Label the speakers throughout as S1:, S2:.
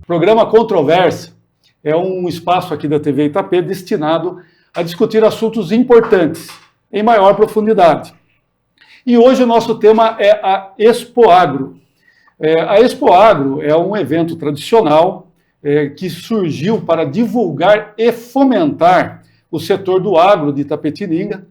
S1: Programa Controvérsia é um espaço aqui da TV Itapê destinado a discutir assuntos importantes em maior profundidade. E hoje o nosso tema é a Expoagro. A Expoagro é um evento tradicional que surgiu para divulgar e fomentar o setor do agro de Itapetininga,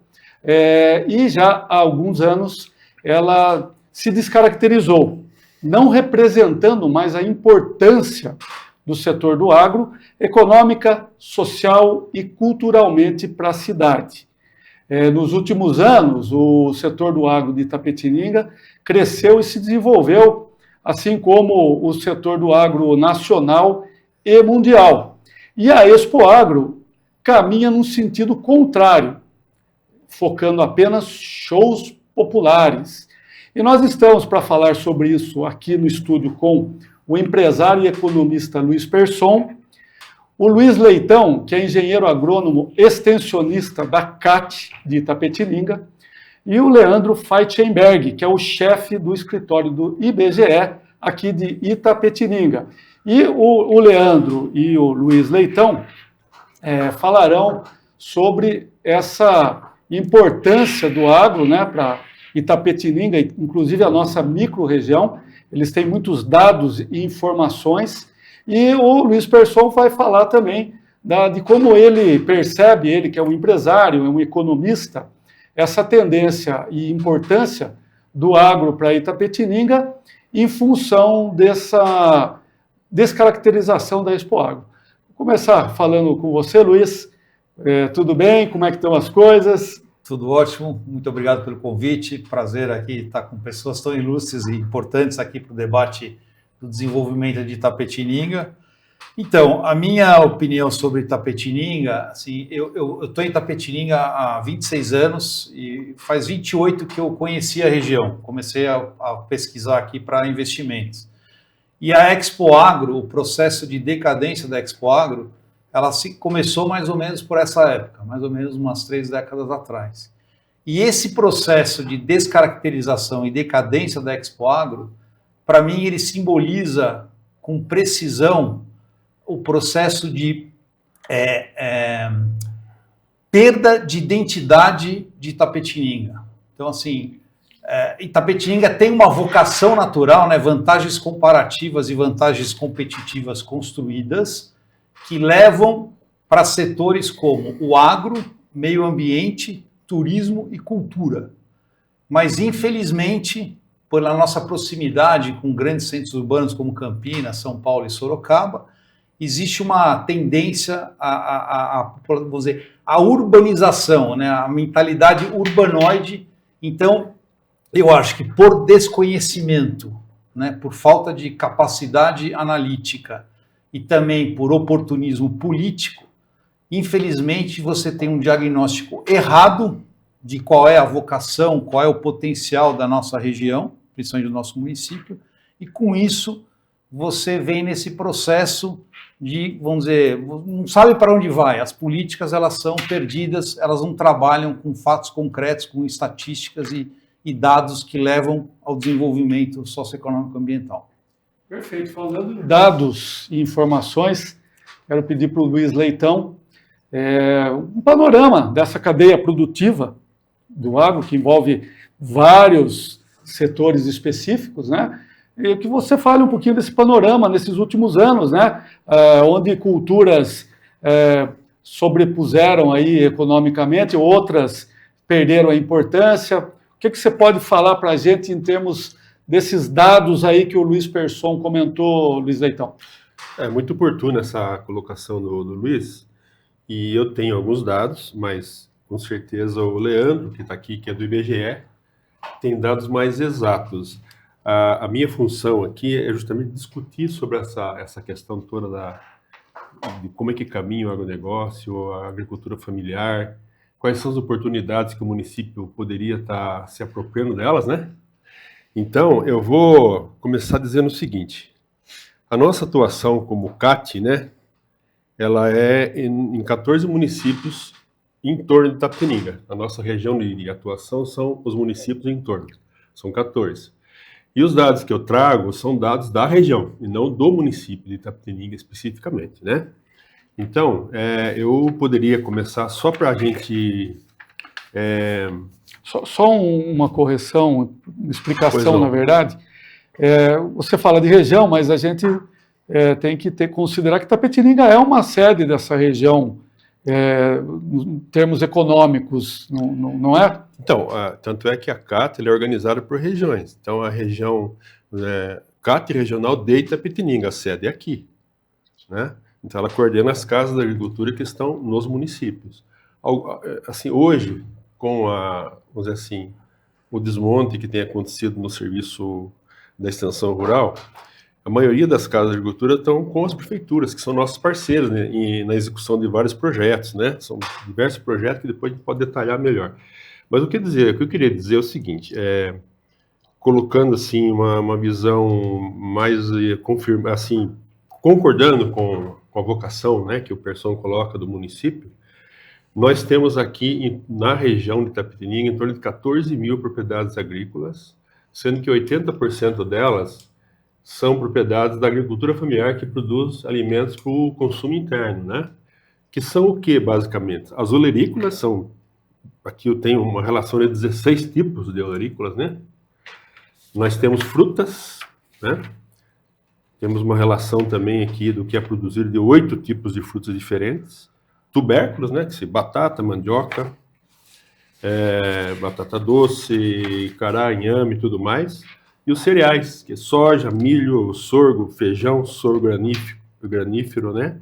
S1: e já há alguns anos ela se descaracterizou, não representando mais a importância do setor do agro, econômica, social e culturalmente para a cidade. Nos últimos anos, o setor do agro de Itapetininga cresceu e se desenvolveu, assim como o setor do agro nacional e mundial. E a Expoagro caminha num sentido contrário, focando apenas shows populares. E nós estamos para falar sobre isso aqui no estúdio com o empresário e economista Luiz Persson, o Luiz Leitão, que é engenheiro agrônomo extensionista da CAT de Itapetininga, e o Leandro Feitzenberg, que é o chefe do escritório do IBGE aqui de Itapetininga. E o Leandro e o Luiz Leitão falarão sobre essa importância do agro, né, para Itapetininga, inclusive a nossa micro-região. Eles têm muitos dados e informações, e o Luiz Persson vai falar também de como ele percebe, ele que é um empresário, é um economista, essa tendência e importância do agro para Itapetininga em função dessa descaracterização da Expoagro. Vou começar falando com você, Luiz. Tudo bem? Como é que estão as coisas?
S2: Tudo ótimo, muito obrigado pelo convite, prazer aqui estar com pessoas tão ilustres e importantes aqui para o debate do desenvolvimento de Itapetininga. Então, a minha opinião sobre Itapetininga, assim, eu estou em Itapetininga há 26 anos e faz 28 que eu conheci a região, comecei a pesquisar aqui para investimentos. E a Expoagro, o processo de decadência da Expoagro, ela começou mais ou menos por essa época, mais ou menos umas 3 décadas atrás. E esse processo de descaracterização e decadência da Expoagro, para mim, ele simboliza com precisão o processo de perda de identidade de Itapetininga. Então, assim, Itapetininga tem uma vocação natural, né, vantagens comparativas e vantagens competitivas construídas, que levam para setores como o agro, meio ambiente, turismo e cultura. Mas, infelizmente, pela nossa proximidade com grandes centros urbanos como Campinas, São Paulo e Sorocaba, existe uma tendência vamos dizer, a urbanização, né, a mentalidade urbanoide. Então, eu acho que por desconhecimento, né, por falta de capacidade analítica, e também por oportunismo político, infelizmente você tem um diagnóstico errado de qual é a vocação, qual é o potencial da nossa região, principalmente do nosso município, e com isso você vem nesse processo de, vamos dizer, não sabe para onde vai. As políticas, elas são perdidas, elas não trabalham com fatos concretos, com estatísticas e dados que levam ao desenvolvimento socioeconômico ambiental.
S1: Perfeito. Falando em dados e informações, quero pedir para o Luiz Leitão um panorama dessa cadeia produtiva do agro, que envolve vários setores específicos, né? E que você fale um pouquinho desse panorama nesses últimos anos, né? Onde culturas sobrepuseram aí economicamente, outras perderam a importância. O que você pode falar para a gente em termos desses dados aí que o Luiz Persson comentou, Luiz Leitão?
S3: É muito oportuna essa colocação do Luiz, e eu tenho alguns dados, mas com certeza o Leandro, que está aqui, que é do IBGE, tem dados mais exatos. A minha função aqui é justamente discutir sobre essa questão toda de como é que caminha o agronegócio, a agricultura familiar, quais são as oportunidades que o município poderia estar se apropriando delas, né? Então, eu vou começar dizendo o seguinte: a nossa atuação como CAT, né, ela é em 14 municípios em torno de Itapetininga. A nossa região de atuação são os municípios em torno, são 14. E os dados que eu trago são dados da região, e não do município de Itapetininga especificamente, né? Então, eu poderia começar só para a gente...
S1: Só uma correção, uma explicação,
S3: Pois não.
S1: na verdade. Você fala de região, mas a gente tem que considerar que Itapetininga é uma sede dessa região, em termos econômicos, não é?
S3: Então, tanto é que a CAT ela é organizada por regiões. Então, a região CAT regional de Itapetininga, a sede é aqui, né? Então, ela coordena as casas da agricultura que estão nos municípios. Assim, hoje, com vamos dizer assim, o desmonte que tem acontecido no serviço da extensão rural, a maioria das casas de agricultura estão com as prefeituras, que são nossos parceiros, né, na execução de vários projetos, né? São diversos projetos que depois a gente pode detalhar melhor. Mas o que eu queria dizer é o seguinte, colocando assim uma visão mais assim, concordando com a vocação, né, que o Persson coloca do município, nós temos aqui na região de Itapetininga em torno de 14 mil propriedades agrícolas, sendo que 80% delas são propriedades da agricultura familiar que produz alimentos para o consumo interno, né? Que são o que, basicamente? As olerícolas são... Aqui eu tenho uma relação de 16 tipos de olerícolas, né? Nós temos frutas, né? Temos uma relação também aqui do que é produzido de 8 tipos de frutas diferentes. Tubérculos, né? Que se batata, mandioca, batata doce, cará, inhame e tudo mais. E os cereais, que é soja, milho, sorgo, feijão, sorgo granífero, né?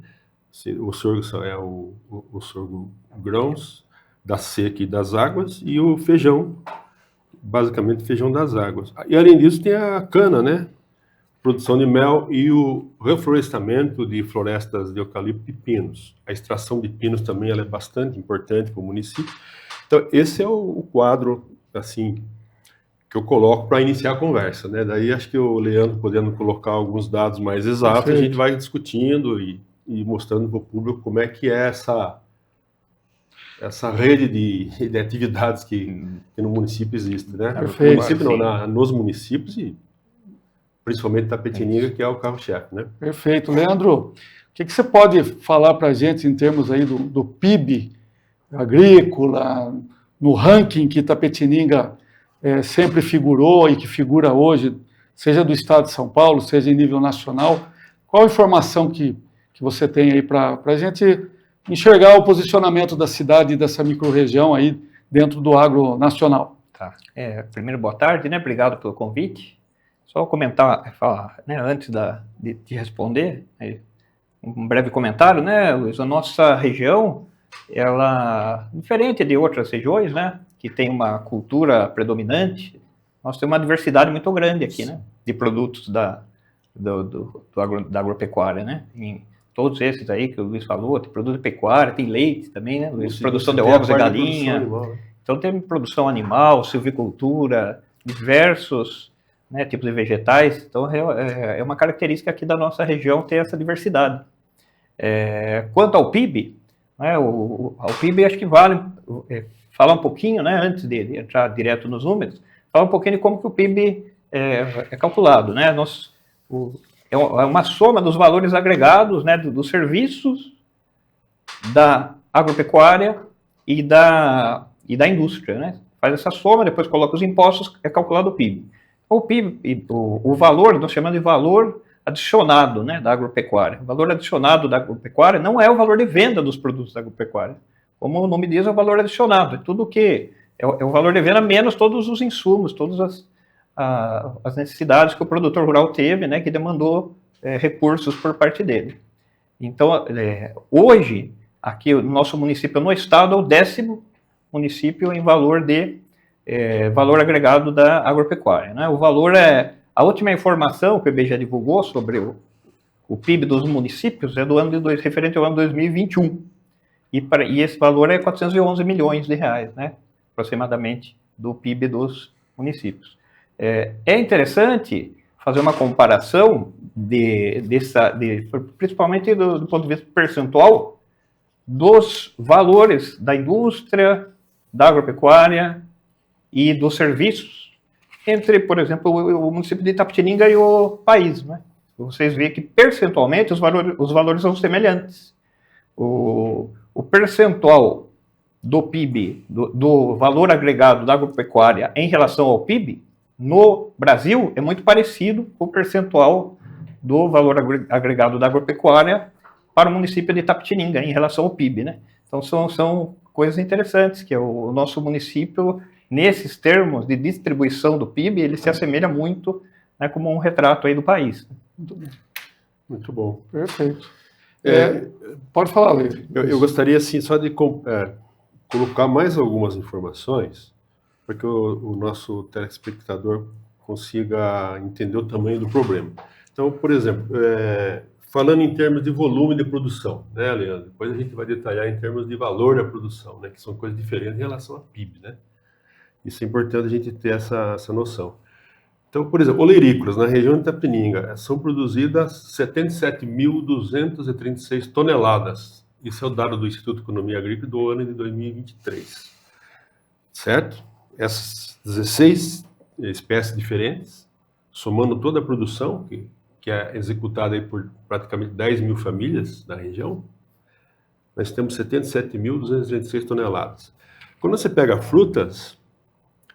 S3: O sorgo é o sorgo grãos, da seca e das águas, e o feijão, basicamente feijão das águas. E além disso tem a cana, né? Produção de mel e o reflorestamento de florestas de eucalipto e pinos. A extração de pinos também ela é bastante importante para o município. Então esse é o quadro, assim, que eu coloco para iniciar a conversa, né? Daí acho que o Leandro podendo colocar alguns dados mais exatos, a gente vai discutindo e mostrando para o público como é que é essa rede de atividades que no município existe, né?
S1: Perfeito.
S3: No município não, nos municípios e principalmente Itapetininga, que é o carro-chefe, né?
S1: Perfeito. Leandro, o que você pode falar para a gente em termos aí do PIB agrícola, no ranking que Itapetininga sempre figurou e que figura hoje, seja do estado de São Paulo, seja em nível nacional? Qual a informação que você tem aí para a gente enxergar o posicionamento da cidade e dessa microrregião aí dentro do agro nacional?
S4: Tá. Primeiro, boa tarde, né? Obrigado pelo convite. Só falar, né, antes de responder, um breve comentário, né, Luiz? A nossa região, ela, diferente de outras regiões, né, que tem uma cultura predominante, nós temos uma diversidade muito grande aqui, né, de produtos da agropecuária, né, em todos esses aí que o Luiz falou, tem produto de pecuária, tem leite também, né, Luiz? Produção de ovos e galinha, então tem produção animal, silvicultura, diversos, né, tipos de vegetais, então é uma característica aqui da nossa região ter essa diversidade. Quanto ao PIB, né, ao PIB acho que vale falar um pouquinho, né, antes de entrar direto nos números, falar um pouquinho de como que o PIB é calculado, né, é uma soma dos valores agregados, né, dos serviços da agropecuária e da indústria, né, faz essa soma, depois coloca os impostos, é calculado o PIB. O PIB, o valor, nós chamamos de valor adicionado, né, da agropecuária. O valor adicionado da agropecuária não é o valor de venda dos produtos da agropecuária. Como o nome diz, é o valor adicionado. É tudo que é o valor de venda menos todos os insumos, todas as necessidades que o produtor rural teve, né, que demandou recursos por parte dele. Então, hoje, aqui o nosso município no estado é o 10º município em valor valor agregado da agropecuária, né? O valor a última informação que o IBGE divulgou sobre o PIB dos municípios é do referente ao ano 2021, e esse valor é 411 milhões de reais, né? Aproximadamente do PIB dos municípios. É interessante fazer uma comparação principalmente do ponto de vista percentual dos valores da indústria, da agropecuária e dos serviços entre, por exemplo, o município de Itapetininga e o país, né? Vocês veem que percentualmente os valores são semelhantes. O percentual do PIB, do valor agregado da agropecuária em relação ao PIB, no Brasil é muito parecido com o percentual do valor agregado da agropecuária para o município de Itapetininga em relação ao PIB, né? Então são coisas interessantes, que o nosso município, nesses termos de distribuição do PIB, ele se assemelha muito, né, como um retrato aí do país.
S1: Muito bom.
S3: Muito bom.
S1: Perfeito. Pode falar, Lê.
S3: Eu gostaria, assim, só de colocar mais algumas informações, para que o nosso telespectador consiga entender o tamanho do problema. Então, por exemplo, falando em termos de volume de produção, né, Leandro? Depois a gente vai detalhar em termos de valor da produção, né, que são coisas diferentes em relação a PIB, né? Isso é importante a gente ter essa noção. Então, por exemplo, olerícolas, na região de Itapetininga, são produzidas 77.236 toneladas. Isso é o dado do Instituto de Economia Agrícola do ano de 2023. Certo? Essas 16 espécies diferentes, somando toda a produção, que é executada aí por praticamente 10 mil famílias na região, nós temos 77.236 toneladas. Quando você pega frutas,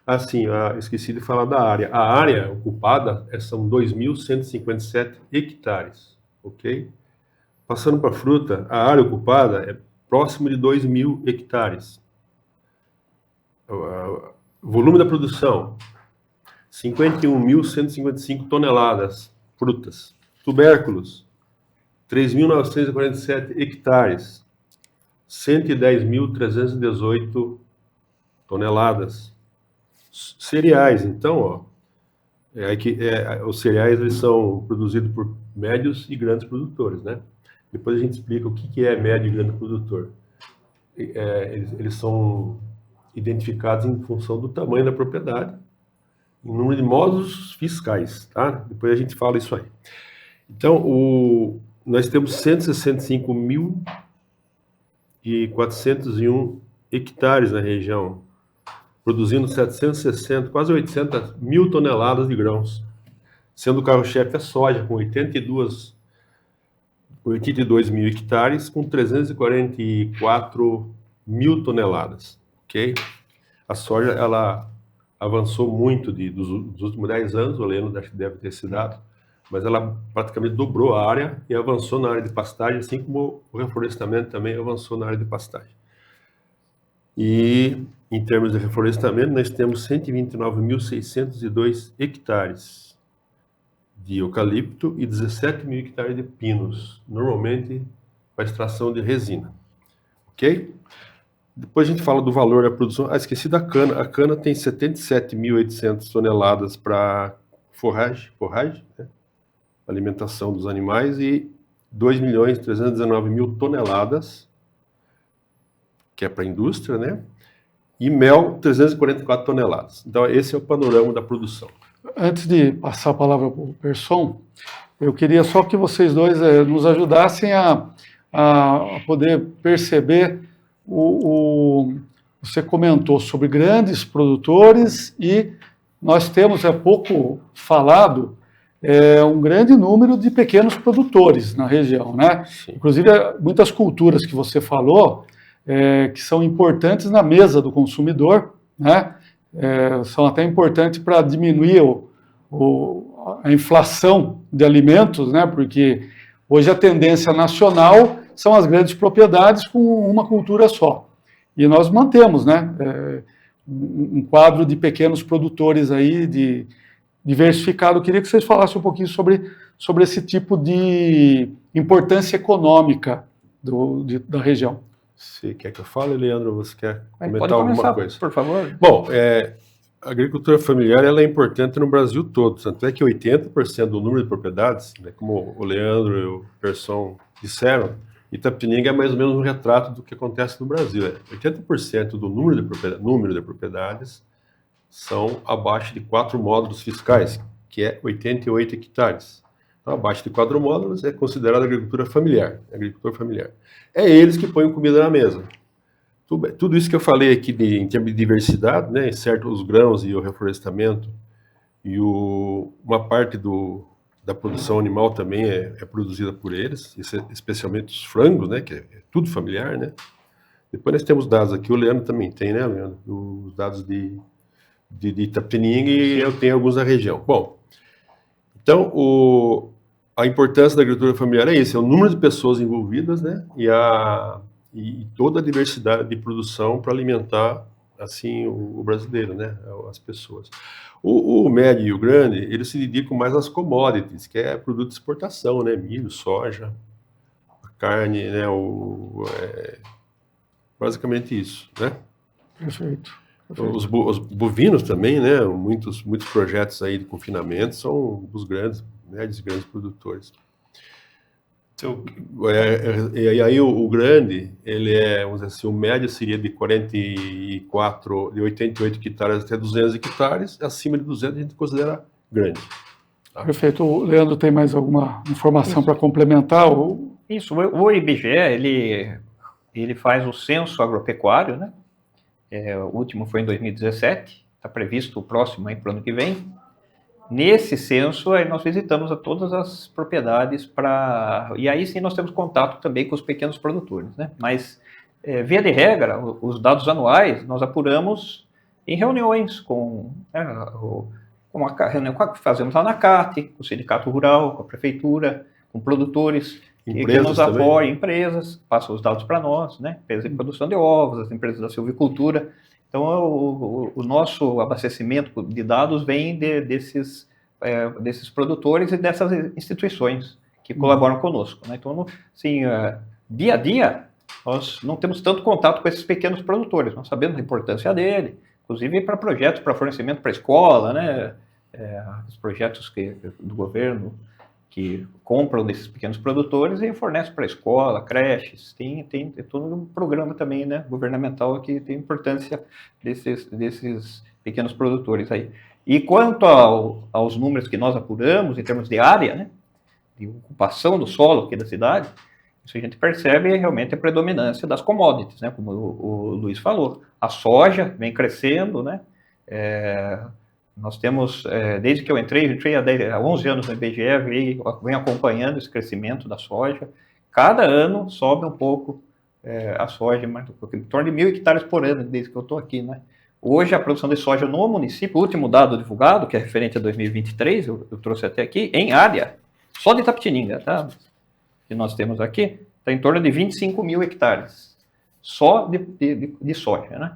S3: assim, esqueci de falar da área. A área ocupada são 2.157 hectares, ok? Passando para a fruta, a área ocupada é próximo de 2.000 hectares. O volume da produção, 51.155 toneladas, frutas. Tubérculos, 3.947 hectares, 110.318 toneladas. Cereais, então, os cereais eles são produzidos por médios e grandes produtores, né? Depois a gente explica o que é médio e grande produtor. Eles são identificados em função do tamanho da propriedade, em número de módulos fiscais, tá? Depois a gente fala isso aí. Então, nós temos 165.401 hectares na região, produzindo 760, quase 800 mil toneladas de grãos, sendo o carro-chefe a soja, com 82 mil hectares, com 344 mil toneladas, ok? A soja, ela avançou muito dos últimos 10 anos, o Leandro acho que deve ter esse dado, mas ela praticamente dobrou a área e avançou na área de pastagem, assim como o reflorestamento também avançou na área de pastagem. E, em termos de reflorestamento, nós temos 129.602 hectares de eucalipto e 17 mil hectares de pinos, normalmente para extração de resina. Ok? Depois a gente fala do valor da produção. Esqueci da cana. A cana tem 77.800 toneladas para forragem, né? Alimentação dos animais, e 2.319.000 toneladas, que é para a indústria, né? E mel, 344 toneladas. Então, esse é o panorama da produção.
S1: Antes de passar a palavra para o Persson, eu queria só que vocês dois nos ajudassem a poder perceber você comentou sobre grandes produtores e nós temos, pouco falado, um grande número de pequenos produtores na região, né?
S3: Sim.
S1: Inclusive, muitas culturas que você falou, que são importantes na mesa do consumidor, né? São até importantes para diminuir a inflação de alimentos, né? Porque hoje a tendência nacional são as grandes propriedades com uma cultura só. E nós mantemos, né? Um quadro de pequenos produtores aí, diversificado. Eu queria que vocês falassem um pouquinho sobre esse tipo de importância econômica da região.
S3: Você quer que eu fale, Leandro, ou você quer comentar
S4: Pode começar,
S3: alguma coisa?
S4: por favor.
S3: Bom, a agricultura familiar ela é importante no Brasil todo, tanto é que 80% do número de propriedades, né, como o Leandro e o Persson disseram, Itapetininga é mais ou menos um retrato do que acontece no Brasil. 80% do número de propriedades são abaixo de 4 módulos fiscais, que é 88 hectares. Então, abaixo de 4 módulos é considerado agricultor familiar. É eles que põem comida na mesa. Tudo isso que eu falei aqui em termos de diversidade, né, certo, os grãos e o reflorestamento E uma parte da produção animal também é produzida por eles, especialmente os frangos, né, que é tudo familiar, né? Depois nós temos dados aqui, o Leandro também tem, né, Leandro? Os dados de Itapetininga, e eu tenho alguns da região. Bom, então a importância da agricultura familiar é isso, é o número de pessoas envolvidas, né, e toda a diversidade de produção para alimentar, assim, o brasileiro, né, as pessoas. O médio e o grande, eles se dedicam mais às commodities, que é produto de exportação, né, milho, soja, carne, né, basicamente isso, né.
S1: Perfeito.
S3: Os bovinos também, né, muitos projetos aí de confinamento são dos grandes, médios e grandes produtores. E aí o grande, ele vamos dizer assim, o médio seria de 88 hectares até 200 hectares, acima de 200 a gente considera grande. Tá?
S1: Perfeito. O Leandro tem mais alguma informação para complementar?
S4: Isso, o IBGE, ele faz o censo agropecuário, né? O último foi em 2017, está previsto o próximo aí para o ano que vem. Nesse censo, aí nós visitamos a todas as propriedades e aí sim nós temos contato também com os pequenos produtores, né? Mas, via de regra, os dados anuais nós apuramos em reuniões com a reunião que fazemos lá na CAT, com o Sindicato Rural, com a Prefeitura, com produtores, que nos apoiam, empresas, passam os dados para nós, né? Empresas de produção de ovos, as empresas da silvicultura. Então, o nosso abastecimento de dados vem desses produtores e dessas instituições que colaboram conosco, né? Então, assim, dia a dia, nós não temos tanto contato com esses pequenos produtores, nós sabemos a importância dele, inclusive para projetos, para fornecimento para a escola, né? Os projetos do governo que compram desses pequenos produtores e fornecem para a escola, creches, tem todo um programa também, né, governamental que tem importância desses pequenos produtores aí. E quanto aos números que nós apuramos em termos de área, né, de ocupação do solo aqui da cidade, isso a gente percebe realmente a predominância das commodities, né, como o Luiz falou. A soja vem crescendo, né, nós temos, desde que eu entrei há 11 anos no IBGE, venho acompanhando esse crescimento da soja. Cada ano sobe um pouco a soja, em torno de 1.000 hectares por ano, desde que eu estou aqui, né? Hoje, a produção de soja no município, o último dado divulgado, que é referente a 2023, eu trouxe até aqui, em área, só de Itapetininga, tá? Que nós temos aqui, está em torno de 25.000 hectares, só de soja, né?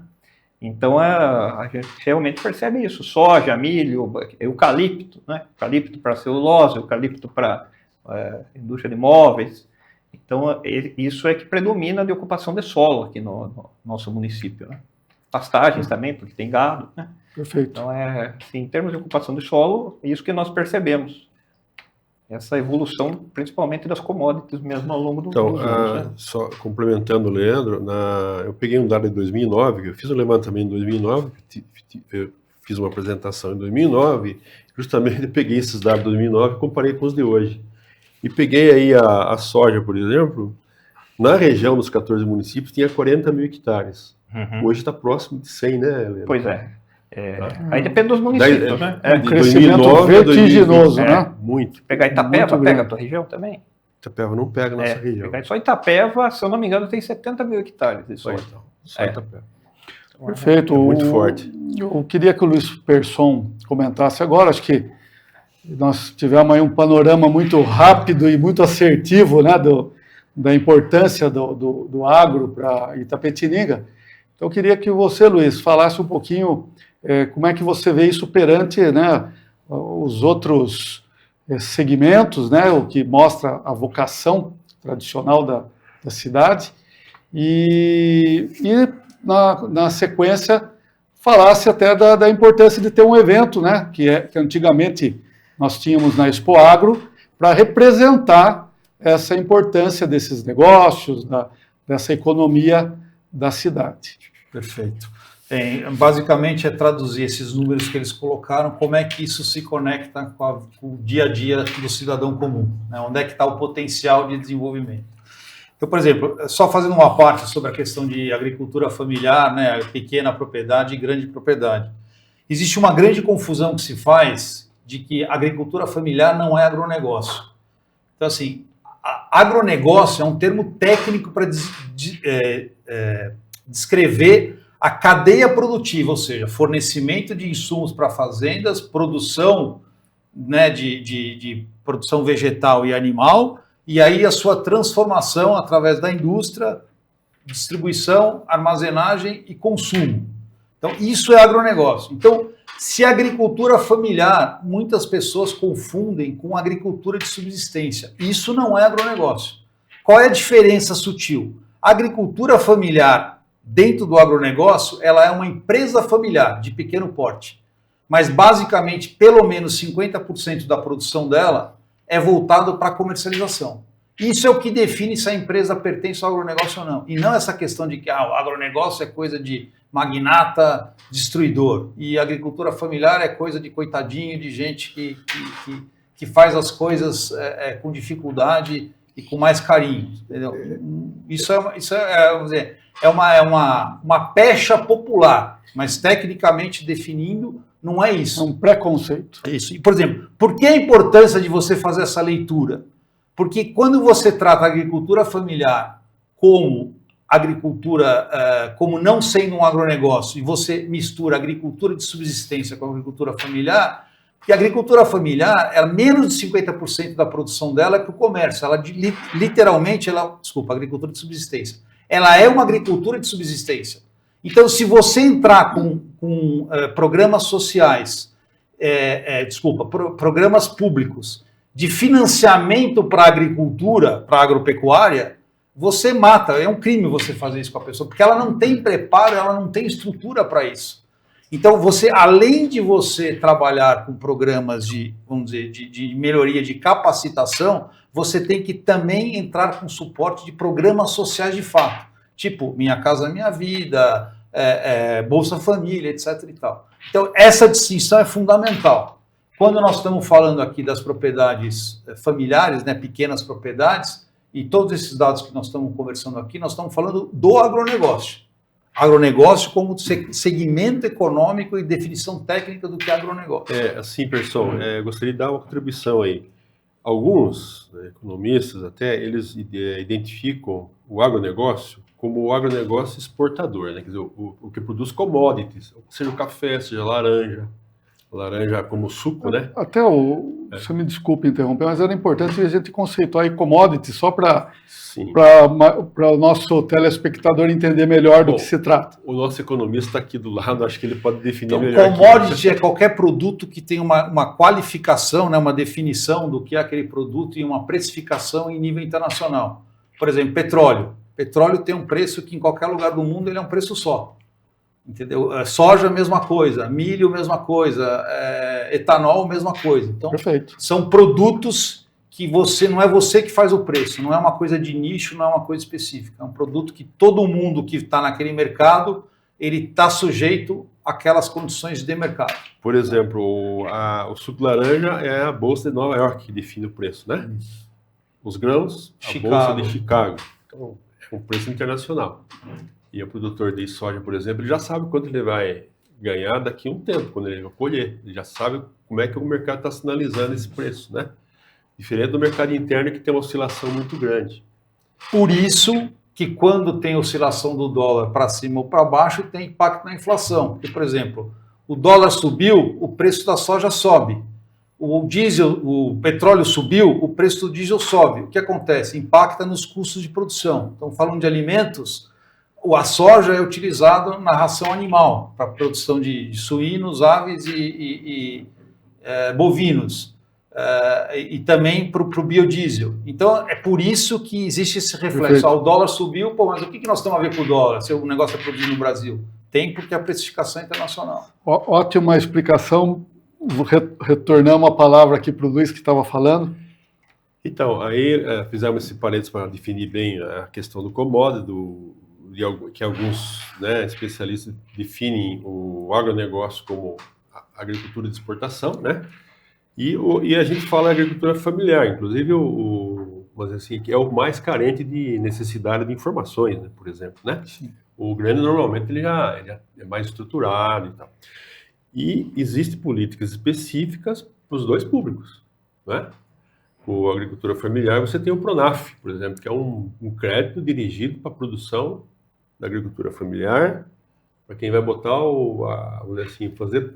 S4: Então, a gente realmente percebe isso. Soja, milho, eucalipto, né? Eucalipto para celulose, eucalipto para indústria de móveis. Então, isso é que predomina de ocupação de solo aqui no nosso município, né? Pastagens também, porque tem gado, né?
S1: Perfeito.
S4: Então, assim, em termos de ocupação de solo, é isso que nós percebemos. Essa evolução, principalmente das commodities mesmo ao longo dos anos. Né?
S3: Só complementando o Leandro, eu peguei um dado de 2009, eu fiz um levantamento em 2009, eu fiz uma apresentação em 2009, justamente peguei esses dados de 2009 e comparei com os de hoje. E peguei aí a soja, por exemplo, na região dos 14 municípios tinha 40.000 hectares.
S4: Uhum.
S3: Hoje está próximo de 100, né, Leandro?
S4: Pois é. Aí depende dos municípios, né?
S1: Um crescimento vertiginoso, né?
S3: Muito.
S4: Pegar Itapeva, pega a tua região também?
S3: Itapeva não pega a nossa região.
S4: Só Itapeva, se eu não me engano, tem 70.000 hectares de soja.
S3: Só Itapeva.
S1: Perfeito.
S3: Muito forte.
S1: Eu queria que o Luiz Persson comentasse agora, acho que nós tivemos aí um panorama muito rápido e muito assertivo, né, da importância do agro para Itapetininga. Então, eu queria que você, Luiz, falasse um pouquinho como é que você vê isso perante, né, os outros segmentos, né, o que mostra a vocação tradicional da cidade, e na sequência falasse até da importância de ter um evento, né, que antigamente nós tínhamos na Expo Agro, para representar essa importância desses negócios, dessa economia da cidade.
S2: Perfeito. Basicamente é traduzir esses números que eles colocaram, como é que isso se conecta com o dia a dia do cidadão comum, né? Onde é que está o potencial de desenvolvimento. Então, por exemplo, só fazendo uma parte sobre a questão de agricultura familiar, né, pequena propriedade e grande propriedade. existe uma grande confusão que se faz de que agricultura familiar não é agronegócio. Então, assim, agronegócio é um termo técnico para descrever a cadeia produtiva, ou seja, fornecimento de insumos para fazendas, produção, né, de produção vegetal e animal, e aí a sua transformação através da indústria, distribuição, armazenagem e consumo. Então, isso é agronegócio. Então, se agricultura familiar, muitas pessoas confundem com agricultura de subsistência. Isso não é agronegócio. Qual é a diferença sutil? A agricultura familiar, dentro do agronegócio, ela é uma empresa familiar de pequeno porte. Mas, basicamente, pelo menos 50% da produção dela é voltado para a comercialização. Isso é o que define se a empresa pertence ao agronegócio ou não. E não essa questão de que o agronegócio é coisa de magnata destruidor e a agricultura familiar é coisa de coitadinho, de gente que faz as coisas com dificuldade e com mais carinho. Entendeu? Isso vamos dizer, é uma pecha popular, mas tecnicamente definindo, não é isso.
S1: É um preconceito.
S2: Isso. E, por exemplo, por que a importância de você fazer essa leitura? Porque quando você trata a agricultura familiar como agricultura, como não sendo um agronegócio, e você mistura agricultura de subsistência com agricultura familiar, porque a agricultura familiar, menos de 50% da produção dela é para o comércio. Ela, literalmente, agricultura de subsistência. Ela é uma agricultura de subsistência. Então, se você entrar com programas sociais, programas públicos, de financiamento para a agricultura, para a agropecuária, você mata, é um crime você fazer isso com a pessoa, porque ela não tem preparo, ela não tem estrutura para isso. Então, você, além de você trabalhar com programas de melhoria de capacitação, você tem que também entrar com suporte de programas sociais de fato, tipo Minha Casa Minha Vida, Bolsa Família, etc. e tal. Então, essa distinção é fundamental. Quando nós estamos falando aqui das propriedades familiares, né, pequenas propriedades, e todos esses dados que nós estamos conversando aqui, nós estamos falando do agronegócio. Agronegócio como segmento econômico e definição técnica do que é agronegócio.
S3: Assim, pessoal, gostaria de dar uma contribuição aí. Alguns economistas até, eles identificam o agronegócio como o agronegócio exportador, né? Quer dizer, o que produz commodities, seja o café, seja a laranja como suco, né?
S1: Até você me desculpe interromper, mas era importante a gente conceituar aí commodity só para o nosso telespectador entender melhor do que se trata.
S3: O nosso economista está aqui do lado, acho que ele pode definir
S2: então,
S3: melhor.
S2: Commodity é qualquer produto que tem uma qualificação, né, uma definição do que é aquele produto e uma precificação em nível internacional. Por exemplo, petróleo. Petróleo tem um preço que em qualquer lugar do mundo ele é um preço só. Entendeu? Soja, mesma coisa, milho, mesma coisa, etanol, mesma coisa. Então,
S1: perfeito.
S2: São produtos que não é você que faz o preço, não é uma coisa de nicho, não é uma coisa específica. É um produto que todo mundo que está naquele mercado, ele está sujeito àquelas condições de mercado.
S3: Por exemplo, o suco de laranja é a Bolsa de Nova York que define o preço, né? Os grãos, a Bolsa de Chicago. Então, é um preço internacional. E o produtor de soja, por exemplo, ele já sabe quanto ele vai ganhar daqui a um tempo, quando ele vai colher. Ele já sabe como é que o mercado está sinalizando esse preço, né? Diferente do mercado interno, que tem uma oscilação muito grande.
S2: Por isso que quando tem oscilação do dólar para cima ou para baixo, tem impacto na inflação. Porque, por exemplo, o dólar subiu, o preço da soja sobe. O petróleo subiu, o preço do diesel sobe. O que acontece? Impacta nos custos de produção. Então, falando de alimentos, a soja é utilizada na ração animal, para a produção de suínos, aves e bovinos, e também para o biodiesel. Então, é por isso que existe esse reflexo. O dólar subiu, mas o que nós estamos a ver com o dólar, se o negócio é produzido no Brasil? Tem, porque a precificação é internacional.
S1: Ótima explicação. Retornamos a palavra aqui para o Luiz, que estava falando.
S3: Então, aí fizemos esse parênteses para definir bem a questão do commodity, que alguns especialistas definem o agronegócio como agricultura de exportação, né? E a gente fala agricultura familiar, inclusive mas assim, que é o mais carente de necessidade de informações, né, por exemplo, né? Sim. O grande normalmente ele já é mais estruturado e tal. E existem políticas específicas para os dois públicos, né? Com a agricultura familiar, você tem o Pronaf, por exemplo, que é um crédito dirigido para a produção da agricultura familiar, para quem vai botar, vamos dizer assim, fazer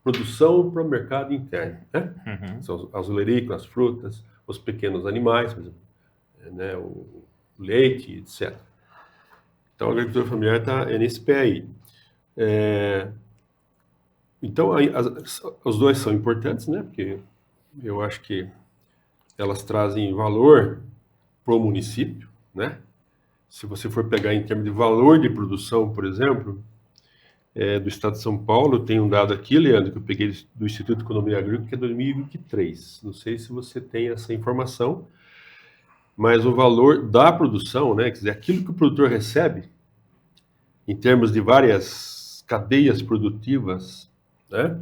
S3: produção para o mercado interno, né? São as olerícolas, as frutas, os pequenos animais, por exemplo, né? O leite, etc. Então, a agricultura familiar é nesse pé aí. Então, os dois são importantes, né? Porque eu acho que elas trazem valor para o município, né? Se você for pegar em termos de valor de produção, por exemplo, do Estado de São Paulo, tem um dado aqui, Leandro, que eu peguei do Instituto de Economia Agrícola, que é 2023. Não sei se você tem essa informação, mas o valor da produção, né? Quer dizer, aquilo que o produtor recebe, em termos de várias cadeias produtivas, né?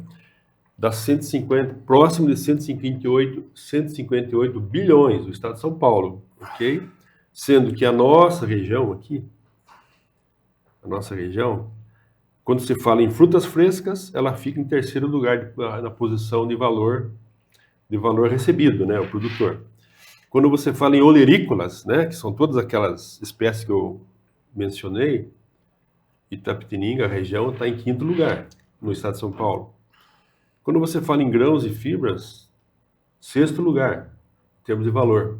S3: Dá 150, próximo de 158 bilhões do Estado de São Paulo, ok? Sendo que a nossa região aqui, quando se fala em frutas frescas, ela fica em terceiro lugar na posição de valor recebido, né, o produtor. Quando você fala em olerícolas, né, que são todas aquelas espécies que eu mencionei, Itapetininga, a região, está em quinto lugar no Estado de São Paulo. Quando você fala em grãos e fibras, sexto lugar, em termos de valor.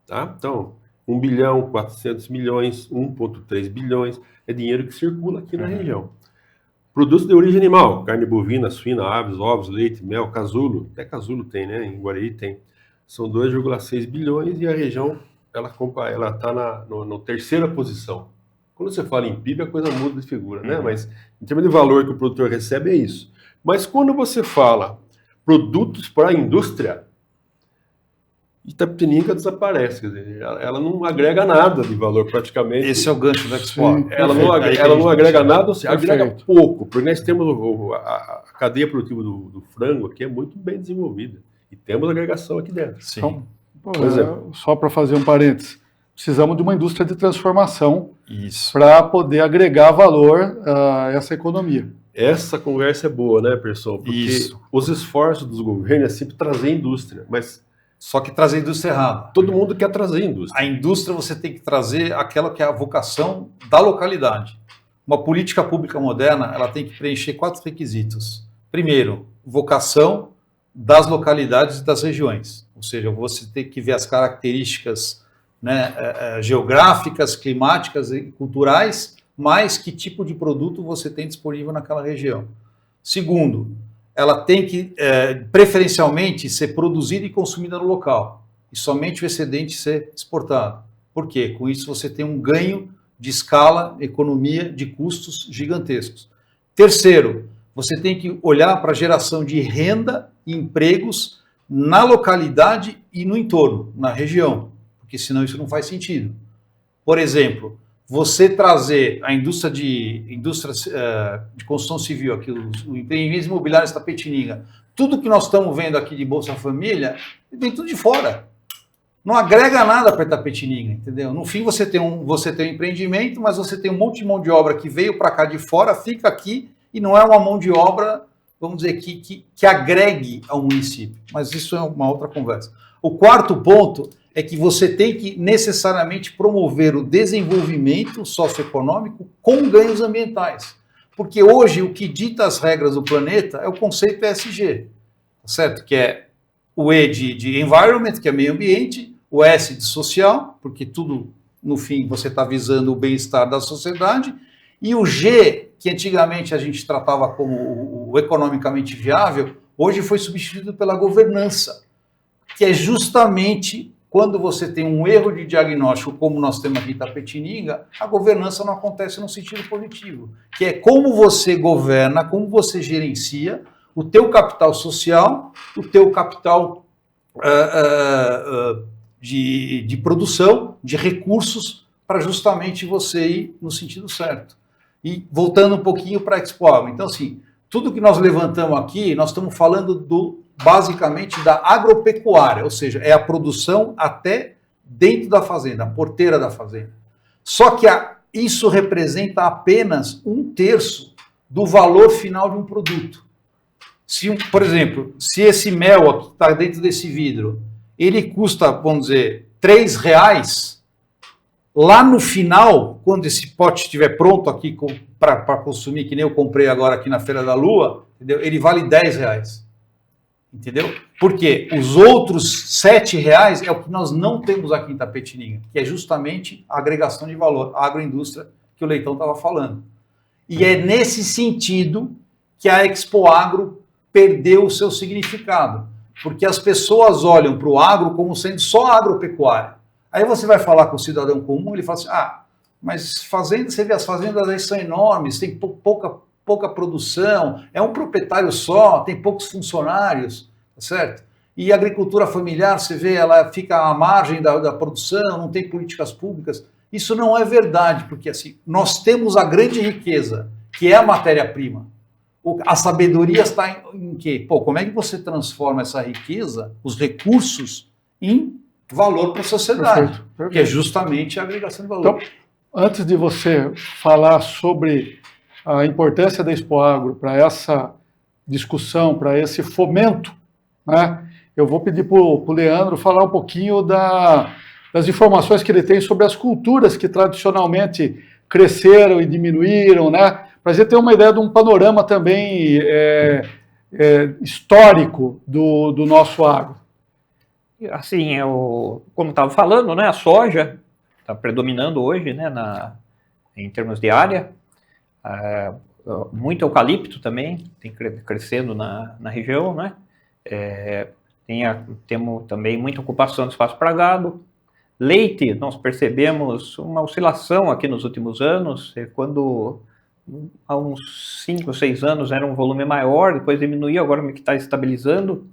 S3: Tá? Então, 1 bilhão, 400 milhões, 1,3 bilhões, é dinheiro que circula aqui na região. Produtos de origem animal, carne bovina, suína, aves, ovos, leite, mel, casulo, até casulo tem, né? Em Guarani tem. São 2,6 bilhões e a região ela está na terceira posição. Quando você fala em PIB, a coisa muda de figura, né? Mas em termos de valor que o produtor recebe, é isso. Mas quando você fala produtos para a indústria, Itapetininga desaparece, quer dizer, ela não agrega nada de valor praticamente.
S2: Esse é o gancho da Expo.
S3: Ela não agrega nada, ou seja, agrega pouco, porque nós temos a cadeia produtiva do frango aqui é muito bem desenvolvida e temos agregação aqui dentro.
S2: Sim.
S1: Então, só para fazer um parênteses, precisamos de uma indústria de transformação para poder agregar valor a essa economia.
S3: Essa conversa é boa, né, pessoal? Porque os esforços dos governos é sempre trazer indústria, mas
S2: só que trazer indústria errada.
S3: Todo mundo quer trazer indústria.
S2: A indústria você tem que trazer aquela que é a vocação da localidade. Uma política pública moderna, ela tem que preencher 4 requisitos. Primeiro, vocação das localidades e das regiões. Ou seja, você tem que ver as características, né, geográficas, climáticas e culturais, mas que tipo de produto você tem disponível naquela região. Segundo, ela tem que, preferencialmente, ser produzida e consumida no local, e somente o excedente ser exportado. Por quê? Com isso você tem um ganho de escala, economia, de custos gigantescos. Terceiro, você tem que olhar para a geração de renda e empregos na localidade e no entorno, na região, porque senão isso não faz sentido. Por exemplo, você trazer a indústria de construção civil, aqui, o empreendimento imobiliário de Itapetininga, tudo que nós estamos vendo aqui de Bolsa Família, vem tudo de fora. Não agrega nada para Itapetininga, entendeu? No fim, você tem um empreendimento, mas você tem um monte de mão de obra que veio para cá de fora, fica aqui, e não é uma mão de obra, vamos dizer, que agregue ao município. Mas isso é uma outra conversa. O quarto ponto é que você tem que necessariamente promover o desenvolvimento socioeconômico com ganhos ambientais. Porque hoje o que dita as regras do planeta é o conceito ESG, certo? Que é o E de environment, que é meio ambiente, o S de social, porque tudo, no fim, você está visando o bem-estar da sociedade, e o G, que antigamente a gente tratava como o economicamente viável, hoje foi substituído pela governança, que é justamente quando você tem um erro de diagnóstico, como nós temos aqui em Itapetininga, a governança não acontece no sentido positivo, que é como você governa, como você gerencia o teu capital social, o teu capital de produção, de recursos, para justamente você ir no sentido certo. E voltando um pouquinho para a Expo Agro. Então, assim, tudo que nós levantamos aqui, nós estamos falando basicamente da agropecuária, ou seja, é a produção até dentro da fazenda, a porteira da fazenda. Só que isso representa apenas 1/3 do valor final de um produto. Por exemplo, se esse mel aqui que está dentro desse vidro, ele custa, vamos dizer, R$3, lá no final, quando esse pote estiver pronto aqui para consumir, que nem eu comprei agora aqui na Feira da Lua, entendeu? Ele vale R$10. Entendeu? Porque os outros R$7 é o que nós não temos aqui em Itapetininga, que é justamente a agregação de valor, a agroindústria que o Leitão estava falando. E é nesse sentido que a Expo Agro perdeu o seu significado, porque as pessoas olham para o agro como sendo só agropecuária. Aí você vai falar com o cidadão comum, ele fala assim, mas fazenda, você vê, as fazendas aí são enormes, tem pouca produção, é um proprietário só, tem poucos funcionários, tá certo? E a agricultura familiar, você vê, ela fica à margem da produção, não tem políticas públicas. Isso não é verdade, porque assim, nós temos a grande riqueza, que é a matéria-prima. A sabedoria está em quê? Como é que você transforma essa riqueza, os recursos, em valor para a sociedade? Perfeito. Que é justamente a agregação de valor.
S1: Então, antes de você falar sobre a importância da Expo Agro para essa discussão, para esse fomento, né, eu vou pedir para o Leandro falar um pouquinho das informações que ele tem sobre as culturas que tradicionalmente cresceram e diminuíram, né, para a gente ter uma ideia de um panorama também histórico do nosso agro.
S4: Assim, como estava falando, né, a soja está predominando hoje, né, em termos de área. Muito eucalipto também tem crescendo na região, né? Temos também muita ocupação de espaço para gado. Leite, nós percebemos uma oscilação aqui nos últimos anos, quando há uns 5, 6 anos era um volume maior, depois diminuiu, agora que está estabilizando,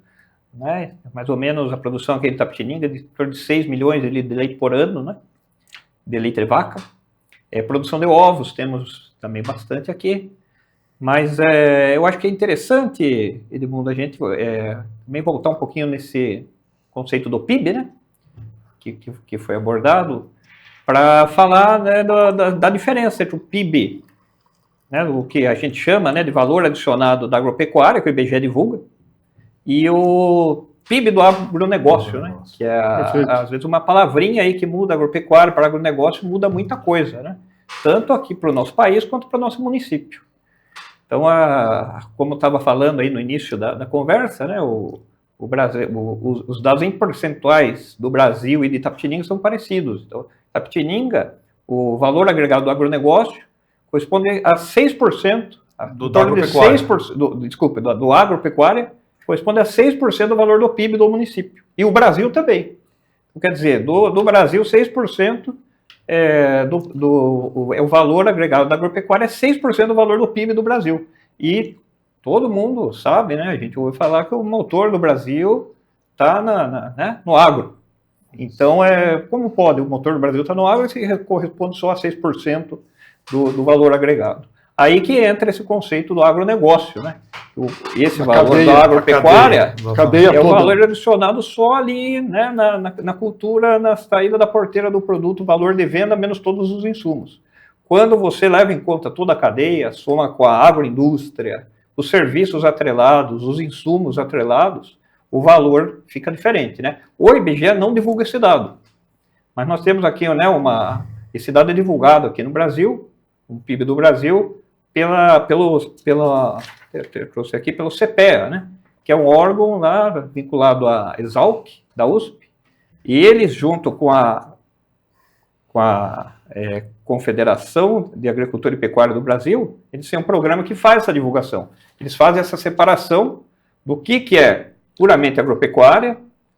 S4: né? Mais ou menos a produção aqui de Itapetininga de torno de 6 milhões de litros de leite por ano, né? De leite de vaca. Produção de ovos, temos também bastante aqui, mas eu acho que é interessante, Edmundo, a gente também voltar um pouquinho nesse conceito do PIB, né, que foi abordado, para falar, né, da diferença entre o PIB, né, o que a gente chama, né, de valor adicionado da agropecuária, que o IBGE divulga, e o PIB do agronegócio, né, que é, às vezes, uma palavrinha aí que muda agropecuária para agronegócio, muda muita coisa, né, tanto aqui para o nosso país quanto para o nosso município. Então, como eu estava falando aí no início da conversa, né, o Brasil, os dados em percentuais do Brasil e de Itapetininga são parecidos. Então, Itapetininga, o valor agregado do agronegócio corresponde a 6%, do agropecuária. Do agropecuária, corresponde a 6% do valor do PIB do município. E o Brasil também. Então, quer dizer, do Brasil, 6% o valor agregado da agropecuária é 6% do valor do PIB do Brasil. E todo mundo sabe, né? A gente ouve falar que o motor do Brasil está né, no agro. Então, como pode o motor do Brasil estar no agro se corresponde só a 6% do valor agregado? Aí que entra esse conceito do agronegócio, né? Esse valor da agropecuária é o valor adicionado só ali, né, na cultura, na saída da porteira do produto, valor de venda menos todos os insumos. Quando você leva em conta toda a cadeia, soma com a agroindústria, os serviços atrelados, os insumos atrelados, o valor fica diferente, né? O IBGE não divulga esse dado, mas nós temos aqui, né, esse dado é divulgado aqui no Brasil, o PIB do Brasil, trouxe aqui pelo CPEA, né, que é um órgão lá vinculado à Exalc, da USP, e eles, junto com a Confederação de Agricultura e Pecuária do Brasil, eles têm um programa que faz essa divulgação. Eles fazem essa separação do que é puramente agropecuária,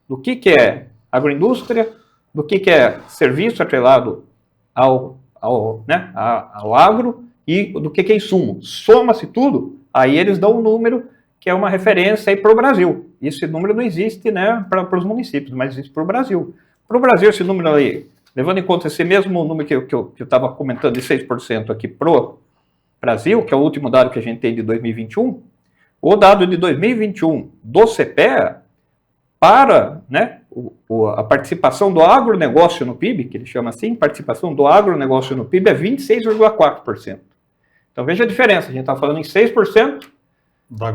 S4: do que é agroindústria, do que é serviço atrelado ao agro, e do que é insumo. Soma-se tudo, aí eles dão um número que é uma referência para o Brasil. Esse número não existe, né, para os municípios, mas existe para o Brasil. Para o Brasil, esse número aí, levando em conta esse mesmo número que eu estava comentando de 6% aqui para o Brasil, que é o último dado que a gente tem de 2021, o dado de 2021 do CPEA, para, né, a participação do agronegócio no PIB, que ele chama assim, participação do agronegócio no PIB é 26,4%. Então veja a diferença, a gente está falando em 6%
S2: Da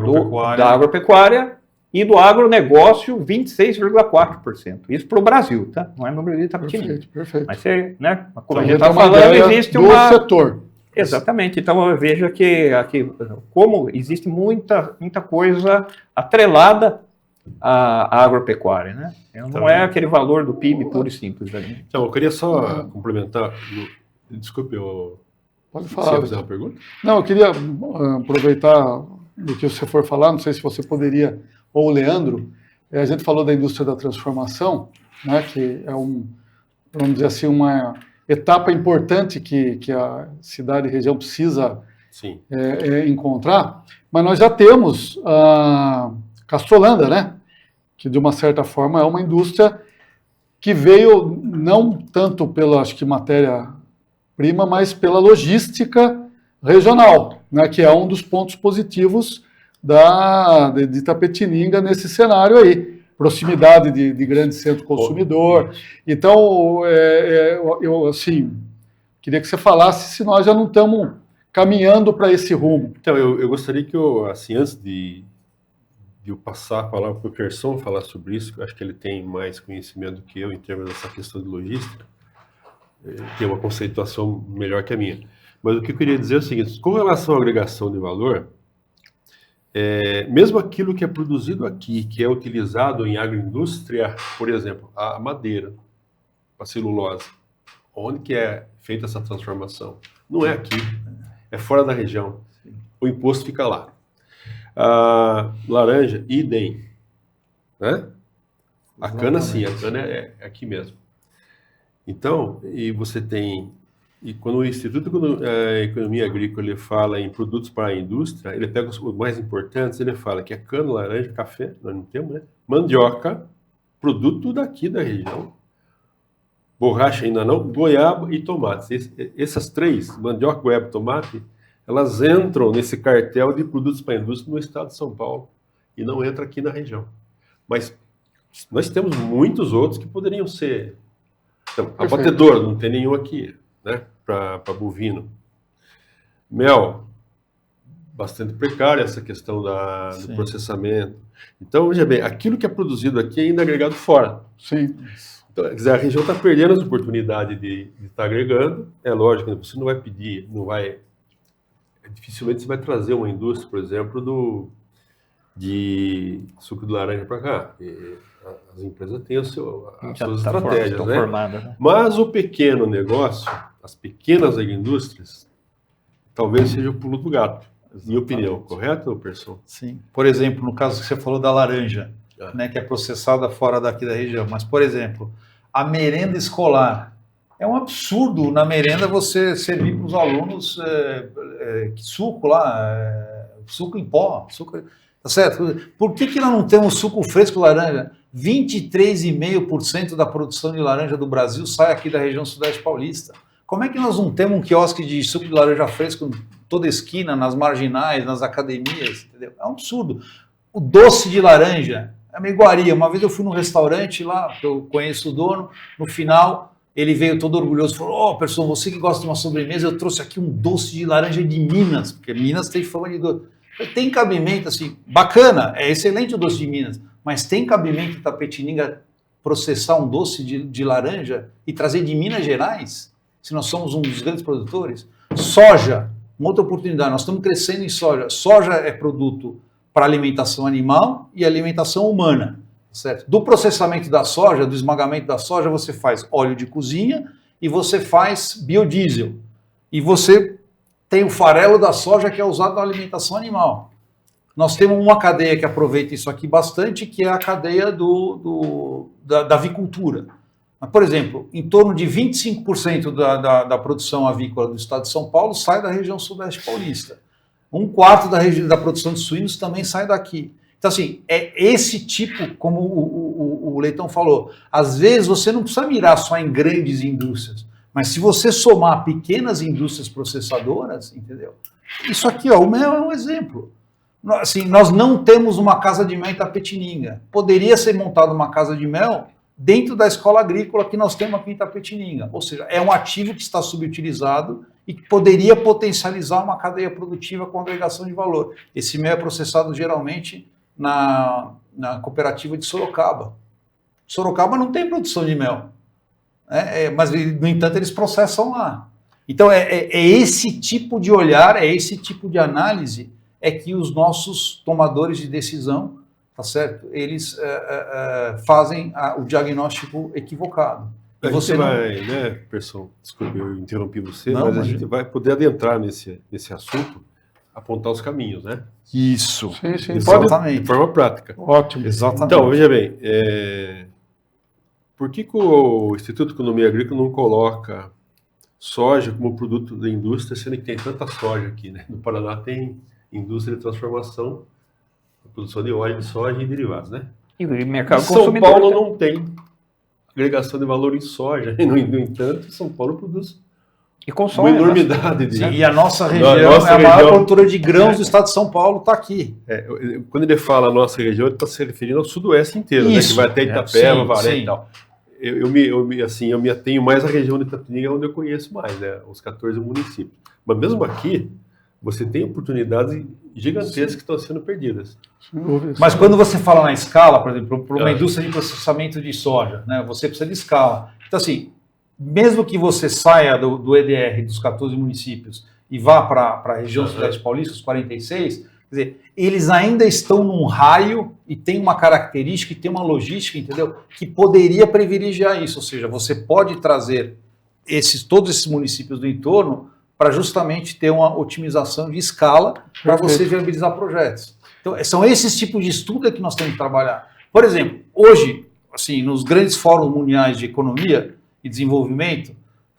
S4: da agropecuária e do agronegócio 26,4%. Isso para o Brasil, tá? Não é no Brasil, está pequenininho.
S1: Perfeito, perfeito.
S4: Mas você, né, como a
S1: Então,
S4: gente
S1: tem
S4: está
S1: uma
S4: falando,
S1: ideia
S4: existe
S1: do
S4: uma...
S1: setor.
S4: Exatamente. Então, veja que aqui, como existe muita coisa atrelada à agropecuária, né? Não é aquele valor do PIB puro e simples ali.
S3: Então, eu queria só complementar. Desculpe,
S1: Pode
S3: se
S1: falar.
S3: eu fizer uma pergunta.
S1: Não, eu queria aproveitar do que você for falar, não sei se você poderia, ou o Leandro, a gente falou da indústria da transformação, né, que é vamos dizer assim, uma etapa importante que a cidade e região precisa
S3: Sim.
S1: encontrar, mas nós já temos a Castrolanda, né, que de uma certa forma é uma indústria que veio não tanto pela, acho que, matéria-prima, mas pela logística regional, né, que é um dos pontos positivos de Itapetininga nesse cenário aí. Proximidade de grande centro consumidor. Então, eu assim, queria que você falasse se nós já não estamos caminhando para esse rumo.
S3: Então, eu gostaria que assim, antes de eu passar a palavra para o Persson falar sobre isso, que eu acho que ele tem mais conhecimento do que eu em termos dessa questão de logística, tem uma conceituação melhor que a minha. Mas o que eu queria dizer é o seguinte, com relação à agregação de valor, mesmo aquilo que é produzido aqui, que é utilizado em agroindústria, por exemplo, a madeira, a celulose, onde que é feita essa transformação? Não é aqui, é fora da região. O imposto fica lá. A laranja, idem, né? A cana sim, a cana é aqui mesmo. Então, e você tem... E quando o Instituto de Economia Agrícola ele fala em produtos para a indústria, ele pega os mais importantes, ele fala que é cana, laranja, café, nós não temos, né? Mandioca, produto daqui da região. Borracha ainda não, goiaba e tomate. Essas três, mandioca, goiaba e tomate, elas entram nesse cartel de produtos para a indústria no estado de São Paulo e não entra aqui na região. Mas nós temos muitos outros que poderiam ser... Então, abatedor, não tem nenhum aqui, né? Para bovino. Mel, bastante precária essa questão do processamento. Então, veja bem, aquilo que é produzido aqui é ainda agregado fora.
S1: Sim.
S3: Então, quer dizer, a região está perdendo as oportunidades de estar agregando. É lógico, você não vai pedir, dificilmente você vai trazer uma indústria, por exemplo, de suco de laranja para cá. As empresas têm as suas estratégias, né?
S4: Formadas, né?
S3: Mas o pequeno negócio, as pequenas agroindústrias, talvez seja o pulo do gato, minha opinião, correto, Persson?
S2: Sim. Por exemplo, no caso que você falou da laranja, né, que é processada fora daqui da região, mas, por exemplo, a merenda escolar, é um absurdo na merenda você servir para os alunos suco lá, suco em pó, tá certo? Por que nós não temos suco fresco laranja? 23,5% da produção de laranja do Brasil sai aqui da região sudeste paulista. Como é que nós não temos um quiosque de suco de laranja fresco em toda esquina, nas marginais, nas academias? Entendeu? É um absurdo. O doce de laranja é uma iguaria. Uma vez eu fui num restaurante lá, que eu conheço o dono, no final ele veio todo orgulhoso e falou: Persson, você que gosta de uma sobremesa, eu trouxe aqui um doce de laranja de Minas, porque Minas tem fama de doce. Tem cabimento, assim, bacana, é excelente o doce de Minas, mas tem cabimento em Itapetininga processar um doce de laranja e trazer de Minas Gerais, se nós somos um dos grandes produtores? Soja, uma outra oportunidade, nós estamos crescendo em soja. Soja é produto para alimentação animal e alimentação humana, certo? Do processamento da soja, do esmagamento da soja, você faz óleo de cozinha e você faz biodiesel. E você tem o farelo da soja que é usado na alimentação animal. Nós temos uma cadeia que aproveita isso aqui bastante, que é a cadeia da avicultura. Mas, por exemplo, em torno de 25% da produção avícola do estado de São Paulo sai da região sudeste paulista. 1/4 da produção de suínos também sai daqui. Então, assim, é esse tipo, como o Leitão falou, às vezes você não precisa mirar só em grandes indústrias, mas se você somar pequenas indústrias processadoras, entendeu? Isso aqui, ó, o mel é um exemplo. Assim, nós não temos uma casa de mel em Itapetininga. Poderia ser montada uma casa de mel dentro da escola agrícola que nós temos aqui em Itapetininga. Ou seja, é um ativo que está subutilizado e que poderia potencializar uma cadeia produtiva com agregação de valor. Esse mel é processado geralmente na cooperativa de Sorocaba. Sorocaba não tem produção de mel, mas, no entanto, eles processam lá. Então, é esse tipo de olhar, é esse tipo de análise que os nossos tomadores de decisão, tá certo? Eles fazem o diagnóstico equivocado.
S3: A gente vai, né, Persson, desculpe, eu interrompi você, mas a gente vai poder adentrar nesse assunto, apontar os caminhos, né?
S2: Isso.
S1: Sim,
S2: exatamente.
S3: De forma prática.
S1: Ótimo.
S2: Exatamente.
S3: Então, veja bem, por que o Instituto de Economia Agrícola não coloca soja como produto da indústria, sendo que tem tanta soja aqui, né? No Paraná tem indústria de transformação, produção de óleo de soja e derivados, né?
S4: E o mercado
S3: São
S4: consumidor
S3: Paulo
S4: tá-
S3: não tem agregação de valor em soja, e no entanto, São Paulo produz
S4: e consome
S3: uma enormidade de...
S2: E a nossa região
S3: Nossa
S2: é a maior
S3: região-
S2: produtora de grãos do estado de São Paulo, está aqui.
S3: Quando ele fala nossa região, ele está se referindo ao sudoeste inteiro, né? Que
S2: Isso.
S3: vai até Itapeva,
S2: Sim,
S3: Varé
S2: sim.
S3: e tal. Eu me atenho mais à região de Itapetininga, onde eu conheço mais, né? Os 14 municípios. Mas mesmo aqui, você tem oportunidades gigantescas que estão sendo perdidas.
S2: Mas quando você fala na escala, por exemplo, para uma indústria de processamento de soja, né, você precisa de escala. Então, assim, mesmo que você saia do EDR dos 14 municípios e vá para a região sudeste paulista, os 46, quer dizer, eles ainda estão num raio e tem uma característica e tem uma logística, entendeu? Que poderia privilegiar isso. Ou seja, você pode trazer todos esses municípios do entorno para justamente ter uma otimização de escala para você viabilizar projetos. Então, são esses tipos de estudo que nós temos que trabalhar. Por exemplo, hoje, assim, nos grandes fóruns mundiais de economia e desenvolvimento,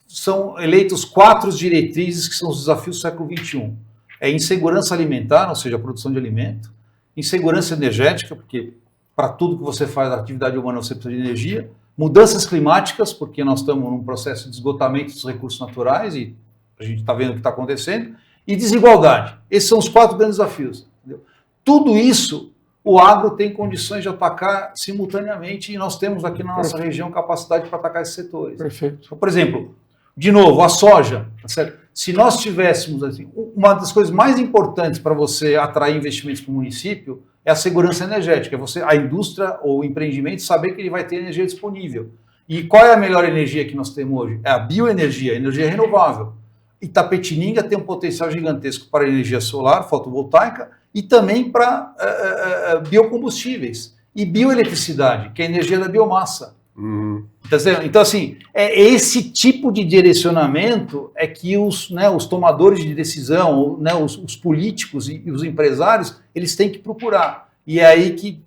S2: são eleitos 4 diretrizes que são os desafios do século XXI. É insegurança alimentar, ou seja, a produção de alimento, insegurança energética, porque para tudo que você faz da atividade humana você precisa de energia, mudanças climáticas, porque nós estamos num processo de esgotamento dos recursos naturais e a gente está vendo o que está acontecendo, e desigualdade. Esses são os 4 grandes desafios. Entendeu? Tudo isso, o agro tem condições de atacar simultaneamente e nós temos aqui na nossa região capacidade para atacar esses setores.
S1: Perfeito.
S2: Então, por exemplo, de novo, a soja. Tá certo? Se nós tivéssemos, assim, uma das coisas mais importantes para você atrair investimentos para o município é a segurança energética. A indústria ou o empreendimento saber que ele vai ter energia disponível. E qual é a melhor energia que nós temos hoje? É a bioenergia, a energia renovável. Itapetininga tem um potencial gigantesco para energia solar, fotovoltaica, e também para biocombustíveis e bioeletricidade, que é a energia da biomassa. Então, assim, esse tipo de direcionamento é que os tomadores de decisão, os políticos e os empresários, eles têm que procurar. E é aí que,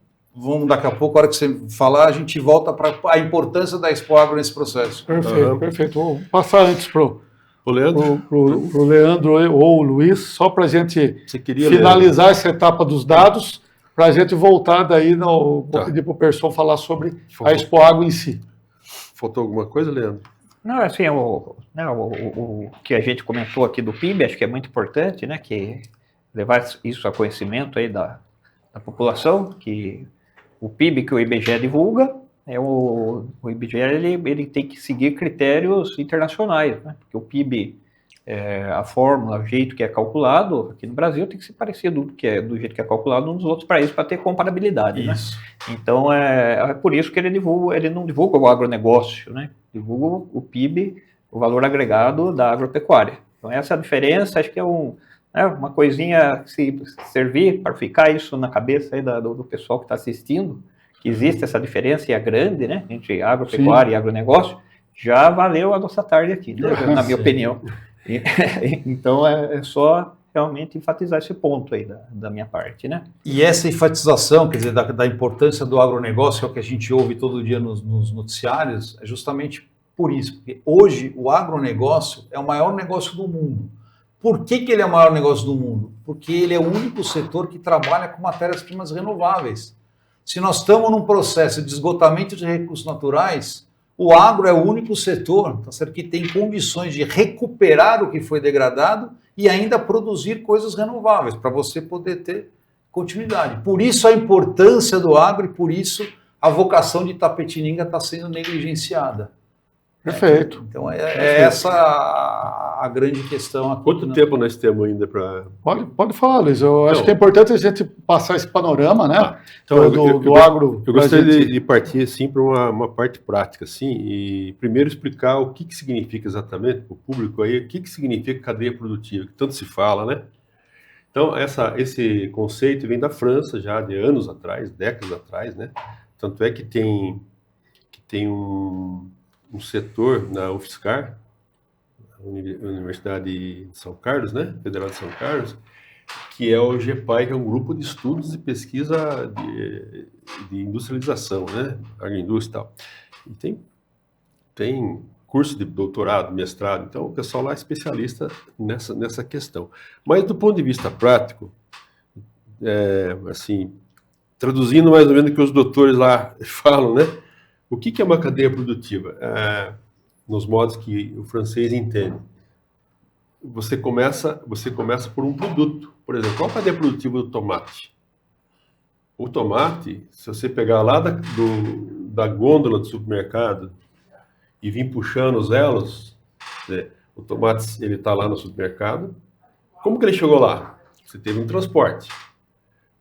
S2: daqui a pouco, a hora que você falar, a gente volta para a importância da Expo Agro nesse processo.
S1: Perfeito, perfeito. Vou passar antes para
S3: O Leandro?
S1: o Leandro ou o Luiz, só para a gente
S3: Você queria,
S1: finalizar
S3: Leandro?
S1: essa etapa dos dados, para a gente voltar daí, vou
S3: Tá.
S1: pedir para o Persson falar sobre
S3: Faltou.
S1: a Expo Agro em si.
S3: Faltou alguma coisa, Leandro?
S4: Não, assim, o que a gente comentou aqui do PIB, acho que é muito importante, né, que levar isso a conhecimento aí da população, que o PIB que o IBGE divulga, o IBGE ele tem que seguir critérios internacionais, né, porque o PIB, a fórmula, o jeito que é calculado aqui no Brasil tem que ser parecido do jeito que é calculado nos outros países para ter comparabilidade, né? Então, é por isso que ele não divulga o agronegócio, né? Divulga o PIB, o valor agregado da agropecuária. Então, essa é a diferença, acho que é uma coisinha que se servir para ficar isso na cabeça aí do pessoal que está assistindo, que existe essa diferença e é grande, né? Entre agropecuária e agronegócio, já valeu a nossa tarde aqui, né? Na minha opinião. Então, é só realmente enfatizar esse ponto aí da minha parte, né?
S2: E essa enfatização, quer dizer, da importância do agronegócio, que é o que a gente ouve todo dia nos noticiários, é justamente por isso. Porque hoje o agronegócio é o maior negócio do mundo. Por que ele é o maior negócio do mundo? Porque ele é o único setor que trabalha com matérias-primas renováveis. Se nós estamos num processo de esgotamento de recursos naturais, o agro é o único setor, tá certo, que tem condições de recuperar o que foi degradado e ainda produzir coisas renováveis, para você poder ter continuidade. Por isso a importância do agro e por isso a vocação de Itapetininga está sendo negligenciada.
S1: Perfeito.
S2: Então é essa a grande questão aqui.
S3: Quanto tempo nós temos ainda para...
S1: Pode falar, Luiz. Eu acho que é importante a gente passar esse panorama, né?
S3: Então,
S1: do agro.
S3: Eu gostaria de partir assim, para uma parte prática, assim, e primeiro explicar o que significa exatamente para o público aí, o que significa cadeia produtiva, que tanto se fala, né? Então, esse conceito vem da França já de anos atrás, décadas atrás, né? Tanto é que tem um setor na UFSCar, Universidade de São Carlos, né? Federal de São Carlos, que é o GEPAI, que é um grupo de estudos e pesquisa de industrialização, né? Agroindústria e tal. E tem curso de doutorado, mestrado, então o pessoal lá é especialista nessa questão. Mas do ponto de vista prático, assim, traduzindo mais ou menos o que os doutores lá falam, né? O que é uma cadeia produtiva? Nos modos que o francês entende. Você começa por um produto. Por exemplo, qual a cadeia produtiva do tomate? O tomate, se você pegar lá da gôndola do supermercado e vir puxando os elos, né, o tomate ele está lá no supermercado. Como que ele chegou lá? Você teve um transporte.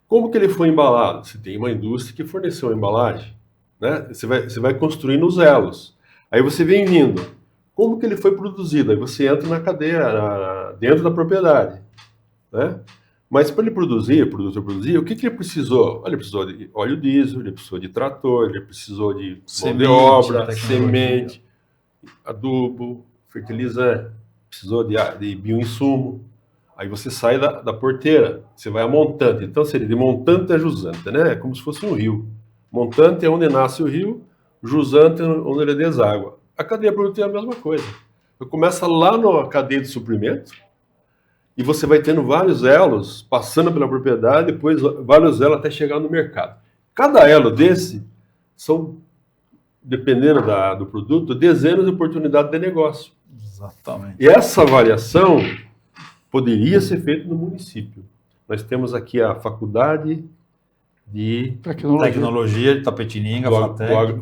S3: Como que ele foi embalado? Você tem uma indústria que forneceu a embalagem. Né? Você vai construindo os elos. Aí você vem vindo. Como que ele foi produzido? Aí você entra na cadeia, dentro da propriedade. Né? Mas para ele produzir, o produtor produzir, o que ele precisou? Ele precisou de óleo diesel, ele precisou de trator, ele precisou de mão de obra, semente, adubo, fertilizante, precisou de bioinsumo. Aí você sai da porteira, você vai a montante. Então seria de montante a jusante, né? É como se fosse um rio. Montante é onde nasce o rio, jusante é onde ele deságua. A cadeia produtiva é a mesma coisa. Você começa lá na cadeia de suprimento e você vai tendo vários elos passando pela propriedade, depois vários elos até chegar no mercado. Cada elo desse são, dependendo do produto, dezenas de oportunidades de negócio.
S2: Exatamente.
S3: E essa avaliação poderia ser feita no município. Nós temos aqui a faculdade de
S2: tecnologia de Itapetininga,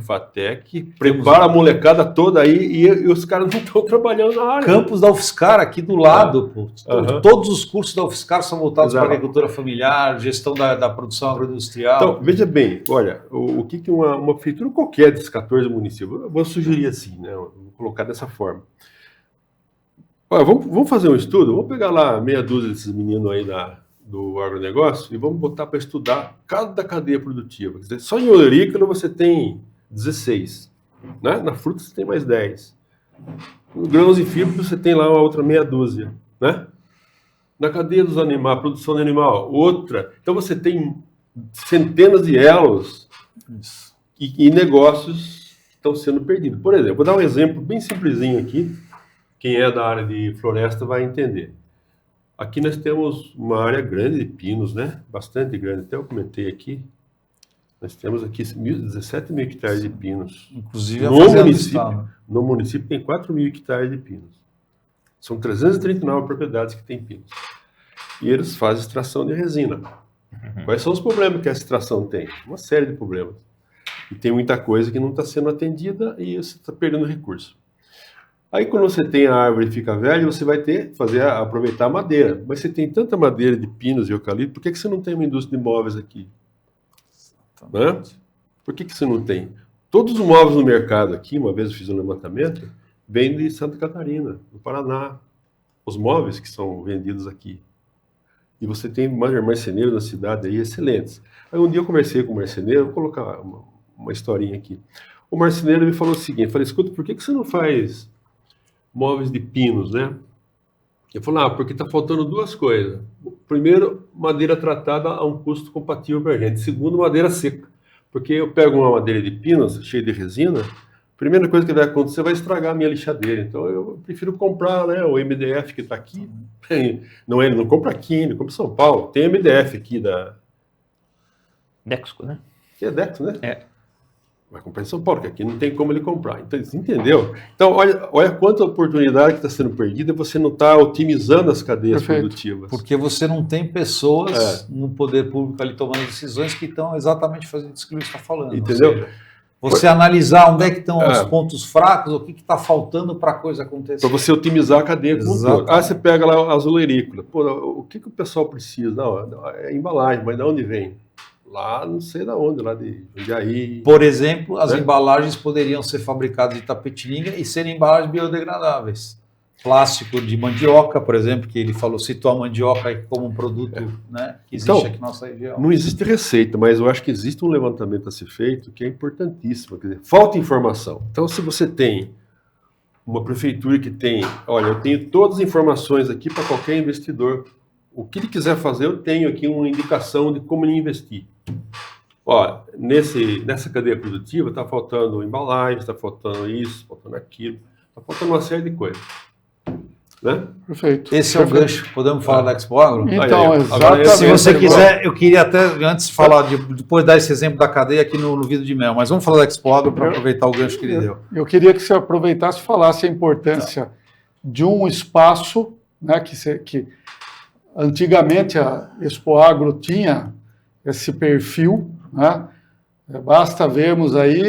S3: FATEC, prepara a molecada toda aí e os caras não estão trabalhando na área.
S2: Campus da UFSCar aqui do lado, pô. Todos os cursos da UFSCar são voltados para agricultura familiar, gestão da produção agroindustrial.
S3: Então, veja bem, olha, o que uma prefeitura qualquer desses 14 municípios, eu vou sugerir assim, né, vou colocar dessa forma. Olha, vamos fazer um estudo, vamos pegar lá meia dúzia desses meninos aí do agronegócio e vamos botar para estudar cada cadeia produtiva. Quer dizer, só em olerícola você tem 16, né? Na fruta você tem mais 10. No grãos e fibras você tem lá uma outra meia dúzia, né? Na cadeia dos animais, produção de animal, outra. Então você tem centenas de elos e negócios que estão sendo perdidos. Por exemplo, vou dar um exemplo bem simplesinho aqui. Quem é da área de floresta vai entender. Aqui nós temos uma área grande de pinos, né? Bastante grande. Até eu comentei aqui. Nós temos aqui 17 mil hectares de pinos.
S2: Inclusive
S3: no município tem 4 mil hectares de pinos. São 339 propriedades que têm pinos. E eles fazem extração de resina. Quais são os problemas que essa extração tem? Uma série de problemas. E tem muita coisa que não está sendo atendida e você está perdendo recurso. Aí quando você tem a árvore e fica velha, você vai aproveitar a madeira. Mas você tem tanta madeira de pinos e eucalipto, por que você não tem uma indústria de móveis aqui? Né? Por que você não tem? Todos os móveis no mercado aqui, uma vez eu fiz um levantamento, vêm de Santa Catarina, do Paraná. Os móveis que são vendidos aqui. E você tem marceneiros na cidade aí excelentes. Aí um dia eu conversei com o marceneiro, vou colocar uma historinha aqui. O marceneiro me falou o seguinte, falei, escuta, por que você não faz móveis de pinos, né? Ele falou, porque está faltando duas coisas. Primeiro, madeira tratada a um custo compatível para a gente. Segundo, madeira seca. Porque eu pego uma madeira de pinos, cheia de resina, a primeira coisa que vai acontecer vai estragar a minha lixadeira. Então, eu prefiro comprar, né, o MDF que está aqui. Ele não compra aqui, ele compra em São Paulo. Tem MDF aqui da...
S4: Dexco, né?
S3: Que é Dexco, né?
S4: É.
S3: Vai comprar em São Paulo, porque aqui não tem como ele comprar. Então, entendeu? Então, olha quanta oportunidade que está sendo perdida, você não está otimizando as cadeias produtivas.
S2: Porque você não tem pessoas no poder público ali tomando decisões que estão exatamente fazendo isso que o Luiz está falando.
S3: Entendeu?
S2: Ou seja, você analisar onde é que estão os pontos fracos, o que está faltando para a coisa acontecer.
S3: Para você otimizar a cadeia como um todo. Você pega lá a azuleirícola. Pô, o que o pessoal precisa? Não, é embalagem, mas de onde vem? Lá, não sei de onde, lá de Jundiaí.
S2: Por exemplo, as embalagens poderiam ser fabricadas de Tapetininga e serem embalagens biodegradáveis. Plástico de mandioca, por exemplo, que ele citou a mandioca como um produto que existe aqui na nossa região.
S3: Não existe receita, mas eu acho que existe um levantamento a ser feito que é importantíssimo. Quer dizer, falta informação. Então, se você tem uma prefeitura que tem, olha, eu tenho todas as informações aqui para qualquer investidor. O que ele quiser fazer, eu tenho aqui uma indicação de como ele investir. Ó, nessa cadeia produtiva está faltando embalagem, está faltando isso, está faltando aquilo, está faltando uma série de coisas. Né?
S1: Perfeito.
S2: Esse é o gancho. Podemos falar da Expo Agro?
S1: Então, exatamente.
S2: Se você quiser, eu queria até antes falar, depois dar esse exemplo da cadeia aqui no Vidro de Mel, mas vamos falar da Expo Agro para aproveitar o gancho que ele deu.
S1: Eu queria que você aproveitasse e falasse a importância de um espaço, né, que antigamente a Expo Agro tinha esse perfil, né? Basta vermos aí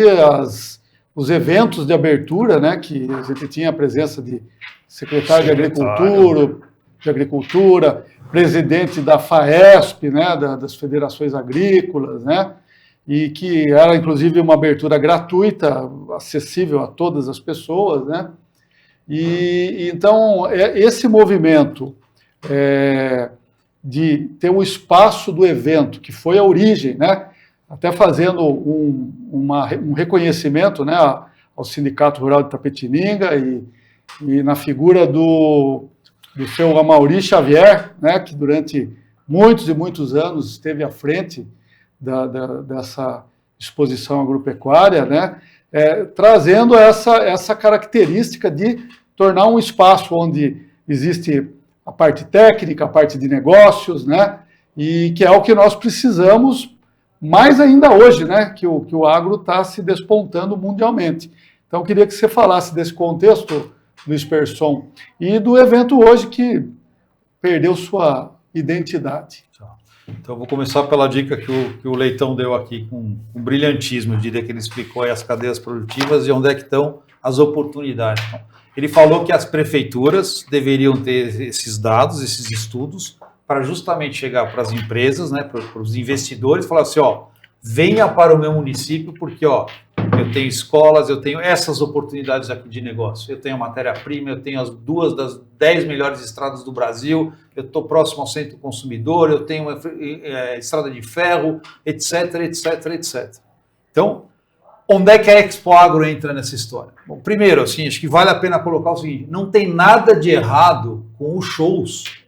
S1: os eventos de abertura, né, que a gente tinha a presença de secretário de Agricultura, presidente da FAESP, né, das federações agrícolas, né, e que era inclusive uma abertura gratuita, acessível a todas as pessoas, né, e então esse movimento de ter um espaço do evento, que foi a origem, né, até fazendo um reconhecimento, né, ao Sindicato Rural de Tapetininga e na figura do seu Amaury Xavier, né, que durante muitos e muitos anos esteve à frente dessa exposição agropecuária, né, trazendo essa característica de tornar um espaço onde existe a parte técnica, a parte de negócios, né, e que é o que nós precisamos mais ainda hoje, né, que o agro está se despontando mundialmente. Então, eu queria que você falasse desse contexto, Luiz Persson, e do evento hoje que perdeu sua identidade.
S2: Então, eu vou começar pela dica que o Leitão deu aqui, com brilhantismo. Eu diria que ele explicou aí as cadeias produtivas e onde é que estão as oportunidades. Então, ele falou que as prefeituras deveriam ter esses dados, esses estudos, para justamente chegar para as empresas, né, para os investidores, e falar assim, ó, venha para o meu município, porque ó, eu tenho escolas, eu tenho essas oportunidades aqui de negócio, eu tenho matéria-prima, eu tenho as 2 das 10 melhores estradas do Brasil, eu estou próximo ao centro consumidor, eu tenho uma estrada de ferro, etc, etc, etc. Então, onde é que a Expo Agro entra nessa história? Bom, primeiro, assim, acho que vale a pena colocar o seguinte, não tem nada de errado com os shows,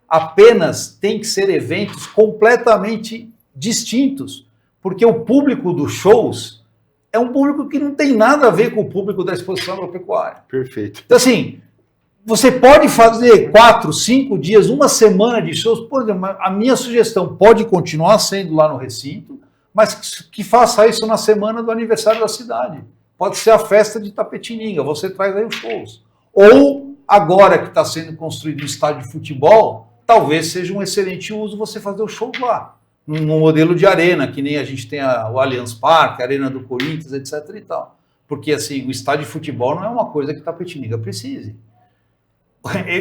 S2: apenas tem que ser eventos completamente distintos, porque o público dos shows é um público que não tem nada a ver com o público da exposição agropecuária.
S3: Perfeito.
S2: Então, assim, você pode fazer 4, 5 dias, uma semana de shows, por exemplo, a minha sugestão pode continuar sendo lá no recinto, mas que faça isso na semana do aniversário da cidade. Pode ser a festa de Tapetininga, você traz aí os shows. Ou, agora que está sendo construído um estádio de futebol, talvez seja um excelente uso você fazer o show lá, num modelo de arena, que nem a gente tem o Allianz Parque, a Arena do Corinthians, etc. e tal. Porque, assim, o estádio de futebol não é uma coisa que Tapetininga precise.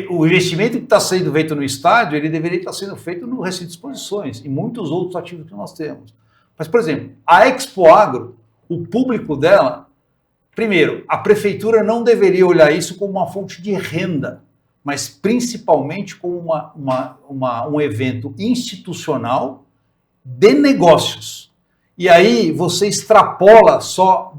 S2: O investimento que está sendo feito no estádio, ele deveria estar sendo feito no recinto de exposições e muitos outros ativos que nós temos. Mas, por exemplo, a Expo Agro, o público dela, primeiro, a prefeitura não deveria olhar isso como uma fonte de renda, mas principalmente como um evento institucional de negócios. E aí você extrapola só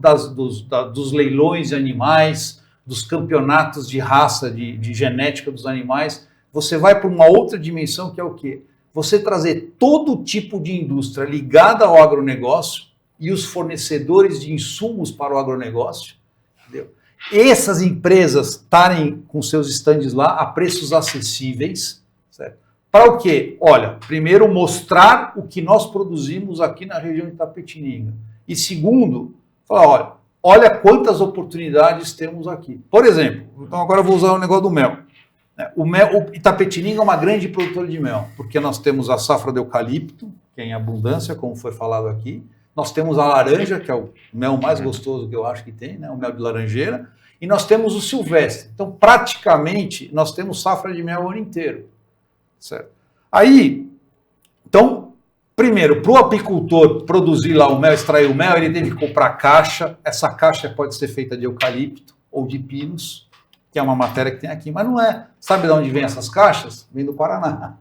S2: dos leilões de animais, dos campeonatos de raça, de genética dos animais, você vai para uma outra dimensão que é o quê? Você trazer todo tipo de indústria ligada ao agronegócio e os fornecedores de insumos para o agronegócio, entendeu? Essas empresas estarem com seus estandes lá a preços acessíveis, certo? Para o quê? Olha, primeiro mostrar o que nós produzimos aqui na região de Tapetininga. E segundo, Fala, olha quantas oportunidades temos aqui. Por exemplo, então agora eu vou usar o negócio do mel. O Itapetininga é uma grande produtora de mel, porque nós temos a safra de eucalipto, que é em abundância, como foi falado aqui. Nós temos a laranja, que é o mel mais gostoso que eu acho que tem, né? O mel de laranjeira. E nós temos o silvestre. Então, praticamente, nós temos safra de mel o ano inteiro. Certo? Aí, então, primeiro, para o apicultor produzir lá o mel, extrair o mel, ele tem que comprar caixa. Essa caixa pode ser feita de eucalipto ou de pinos, que é uma matéria que tem aqui, mas não é. Sabe de onde vem essas caixas? Vem do Paraná.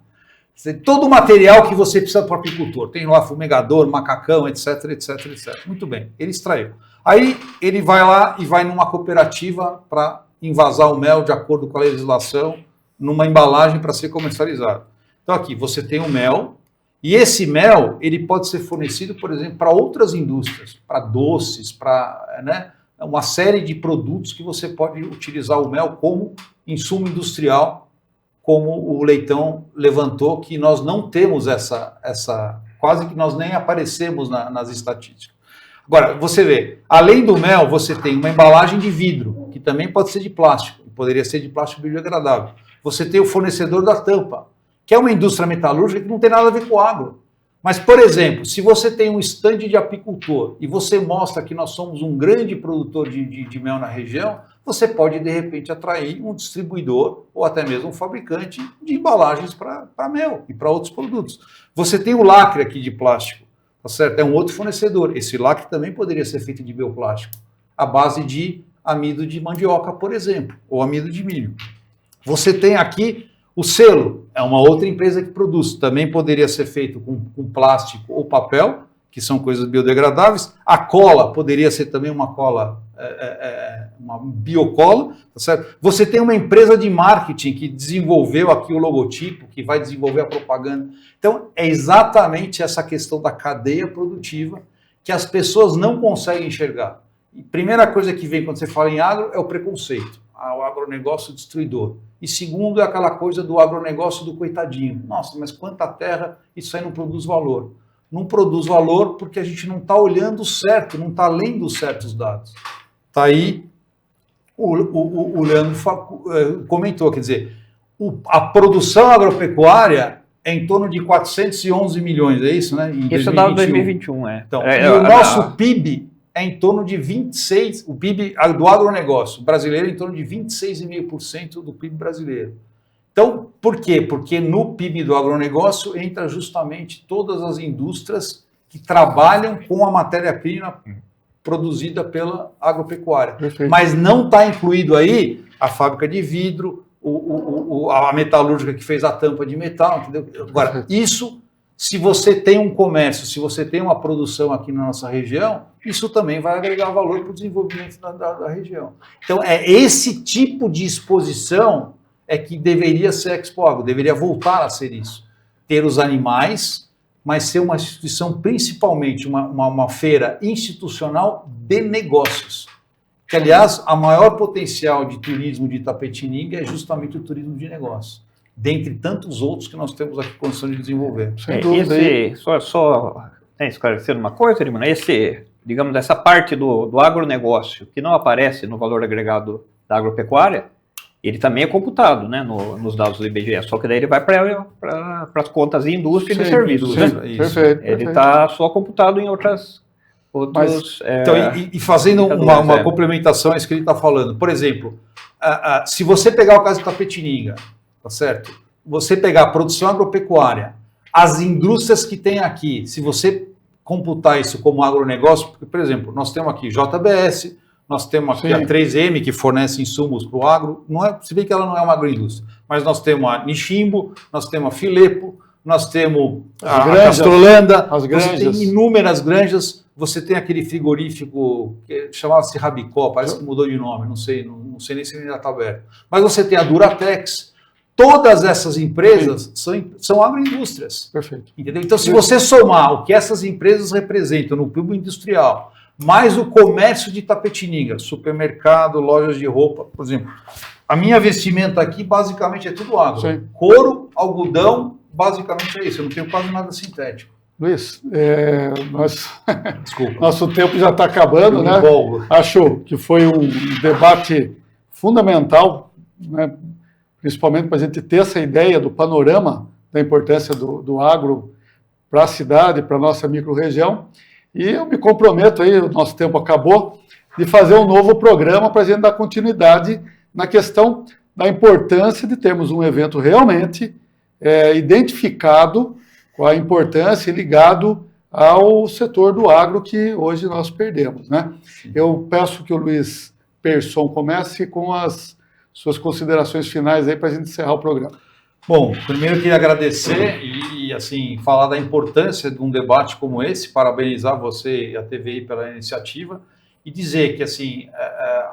S2: Todo o material que você precisa para o apicultor. Tem lá fumegador, macacão, etc, etc, etc. Muito bem, ele extraiu. Aí ele vai lá e vai numa cooperativa para envasar o mel de acordo com a legislação, numa embalagem para ser comercializado. Então aqui você tem o mel, e esse mel ele pode ser fornecido, por exemplo, para outras indústrias, para doces, para, né, uma série de produtos que você pode utilizar o mel como insumo industrial, como o Leitão levantou, que nós não temos quase que nós nem aparecemos nas estatísticas. Agora, você vê, além do mel, você tem uma embalagem de vidro, que também pode ser de plástico, poderia ser de plástico biodegradável. Você tem o fornecedor da tampa, que é uma indústria metalúrgica que não tem nada a ver com o agro. Mas, por exemplo, se você tem um estande de apicultor e você mostra que nós somos um grande produtor de mel na região, você pode, de repente, atrair um distribuidor ou até mesmo um fabricante de embalagens para mel e para outros produtos. Você tem o lacre aqui de plástico, tá certo? É um outro fornecedor. Esse lacre também poderia ser feito de bioplástico, à base de amido de mandioca, por exemplo, ou amido de milho. Você tem aqui o selo, é uma outra empresa que produz, também poderia ser feito com plástico ou papel, que são coisas biodegradáveis. A cola poderia ser também uma cola, uma biocola, tá certo? Você tem uma empresa de marketing que desenvolveu aqui o logotipo, que vai desenvolver a propaganda. Então, é exatamente essa questão da cadeia produtiva que as pessoas não conseguem enxergar. E primeira coisa que vem quando você fala em agro é o preconceito, o agronegócio destruidor. E segundo é aquela coisa do agronegócio do coitadinho. Nossa, mas quanta terra, isso aí não produz valor. Não produz valor porque a gente não está olhando certo, não está lendo certos dados. Está aí, o Leandro comentou, quer dizer, a produção agropecuária é em torno de 411 milhões, é isso, né?
S4: Isso é dado 2021, é.
S2: Então, e o nosso PIB é em torno de 26%, o PIB do agronegócio brasileiro é em torno de 26,5% do PIB brasileiro. Então, por quê? Porque no PIB do agronegócio entra justamente todas as indústrias que trabalham com a matéria-prima produzida pela agropecuária.
S1: Perfeito.
S2: Mas não está incluído aí a fábrica de vidro, a metalúrgica que fez a tampa de metal, entendeu? Agora, isso, se você tem um comércio, se você tem uma produção aqui na nossa região, isso também vai agregar valor para o desenvolvimento da região. Então, é esse tipo de exposição é que deveria ser a Expo Agro, deveria voltar a ser isso. Ter os animais, mas ser uma instituição, principalmente uma feira institucional de negócios. Que, aliás, a maior potencial de turismo de Itapetininga é justamente o turismo de negócios, dentre tantos outros que nós temos aqui condição de desenvolver.
S4: Só esclarecendo uma coisa, Rimana, digamos, essa parte do agronegócio que não aparece no valor agregado da agropecuária, ele também é computado, né, nos dados do IBGE, só que daí ele vai para as contas de indústria e de serviços. Né?
S1: Perfeito.
S4: Ele está só computado em outros...
S2: Então, e fazendo uma complementação a isso que ele está falando, por exemplo, se você pegar o caso de Itapetininga, tá certo? Você pegar a produção agropecuária, as indústrias que tem aqui, se você computar isso como agronegócio, porque, por exemplo, nós temos aqui JBS, nós temos aqui a 3M, que fornece insumos para o agro, se bem que ela não é uma agroindústria, mas nós temos a Nishimbo, nós temos a Filepo, nós temos a Castrolanda, você tem inúmeras granjas, você tem aquele frigorífico que chamava-se Rabicó, parece que mudou de nome, não sei nem se ele ainda está aberto. Mas você tem a Duratex, todas essas empresas são agroindústrias.
S1: Perfeito.
S2: Entendeu? Então, se você somar o que essas empresas representam no PIB industrial, mais o comércio de Itapetininga, supermercado, lojas de roupa, por exemplo, a minha vestimenta aqui basicamente é tudo agro.
S1: Sim.
S2: Couro, algodão, basicamente é isso, eu não tenho quase nada sintético.
S1: Luiz,
S2: Desculpa.
S1: nosso tempo já está acabando, né? Acho que foi um debate fundamental, né? Principalmente para a gente ter essa ideia do panorama da importância do agro para a cidade, para a nossa micro-região. E eu me comprometo aí, o nosso tempo acabou, de fazer um novo programa para a gente dar continuidade na questão da importância de termos um evento realmente identificado com a importância e ligado ao setor do agro que hoje nós perdemos, né? Eu peço que o Luiz Persson comece com as suas considerações finais aí para a gente encerrar o programa.
S2: Bom, primeiro eu queria agradecer e assim, falar da importância de um debate como esse, parabenizar você e a TVI pela iniciativa e dizer que, assim,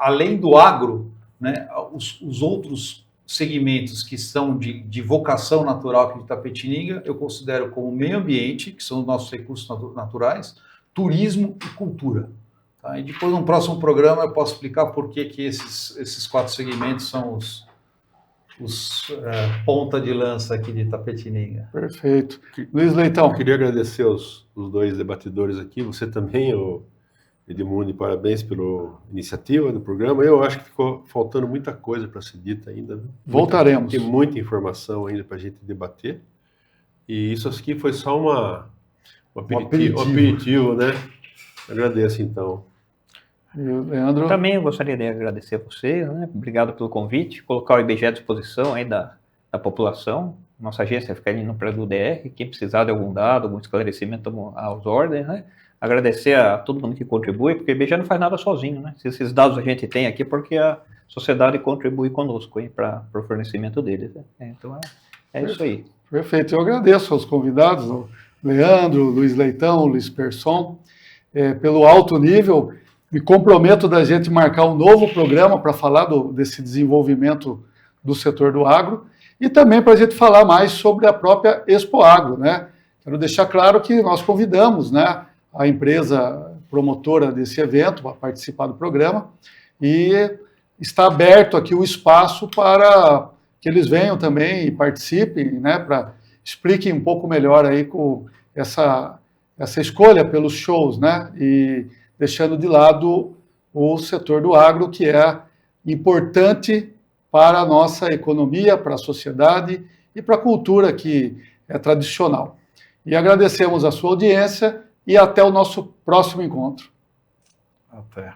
S2: além do agro, né, os outros segmentos que são de vocação natural aqui de Itapetininga, eu considero como meio ambiente, que são os nossos recursos naturais, turismo e cultura. Tá? E depois, no próximo programa, eu posso explicar por que esses 4 segmentos são os ponta de lança aqui de Itapetininga.
S1: Perfeito. Luiz Leitão.
S3: Eu queria agradecer os 2 debatedores aqui, você também, o Edmundo, parabéns pela iniciativa do programa. Eu acho que ficou faltando muita coisa para ser dita ainda.
S1: Voltaremos.
S3: Tem muita informação ainda para a gente debater. E isso aqui foi só um aperitivo, né? Agradeço, então.
S1: E o Leandro?
S4: Também eu gostaria de agradecer a você, né? Obrigado pelo convite, colocar o IBGE à disposição aí da população. Nossa agência fica ali no prédio do DR, quem precisar de algum dado, algum esclarecimento às ordens, né? Agradecer a todo mundo que contribui, porque o IBGE não faz nada sozinho, né? Se esses dados a gente tem aqui, porque a sociedade contribui conosco para o fornecimento deles. Né? Então, é isso aí.
S1: Perfeito. Eu agradeço aos convidados, o Leandro, o Luiz Leitão, o Luiz Persson, pelo alto nível. Me comprometo da gente marcar um novo programa para falar desse desenvolvimento do setor do agro e também para a gente falar mais sobre a própria Expo Agro, né? Quero deixar claro que nós convidamos, né, a empresa promotora desse evento para participar do programa e está aberto aqui o espaço para que eles venham também e participem, né, para expliquem um pouco melhor aí com essa escolha pelos shows, né, e deixando de lado o setor do agro, que é importante para a nossa economia, para a sociedade e para a cultura que é tradicional. E agradecemos a sua audiência e até o nosso próximo encontro.
S2: Até.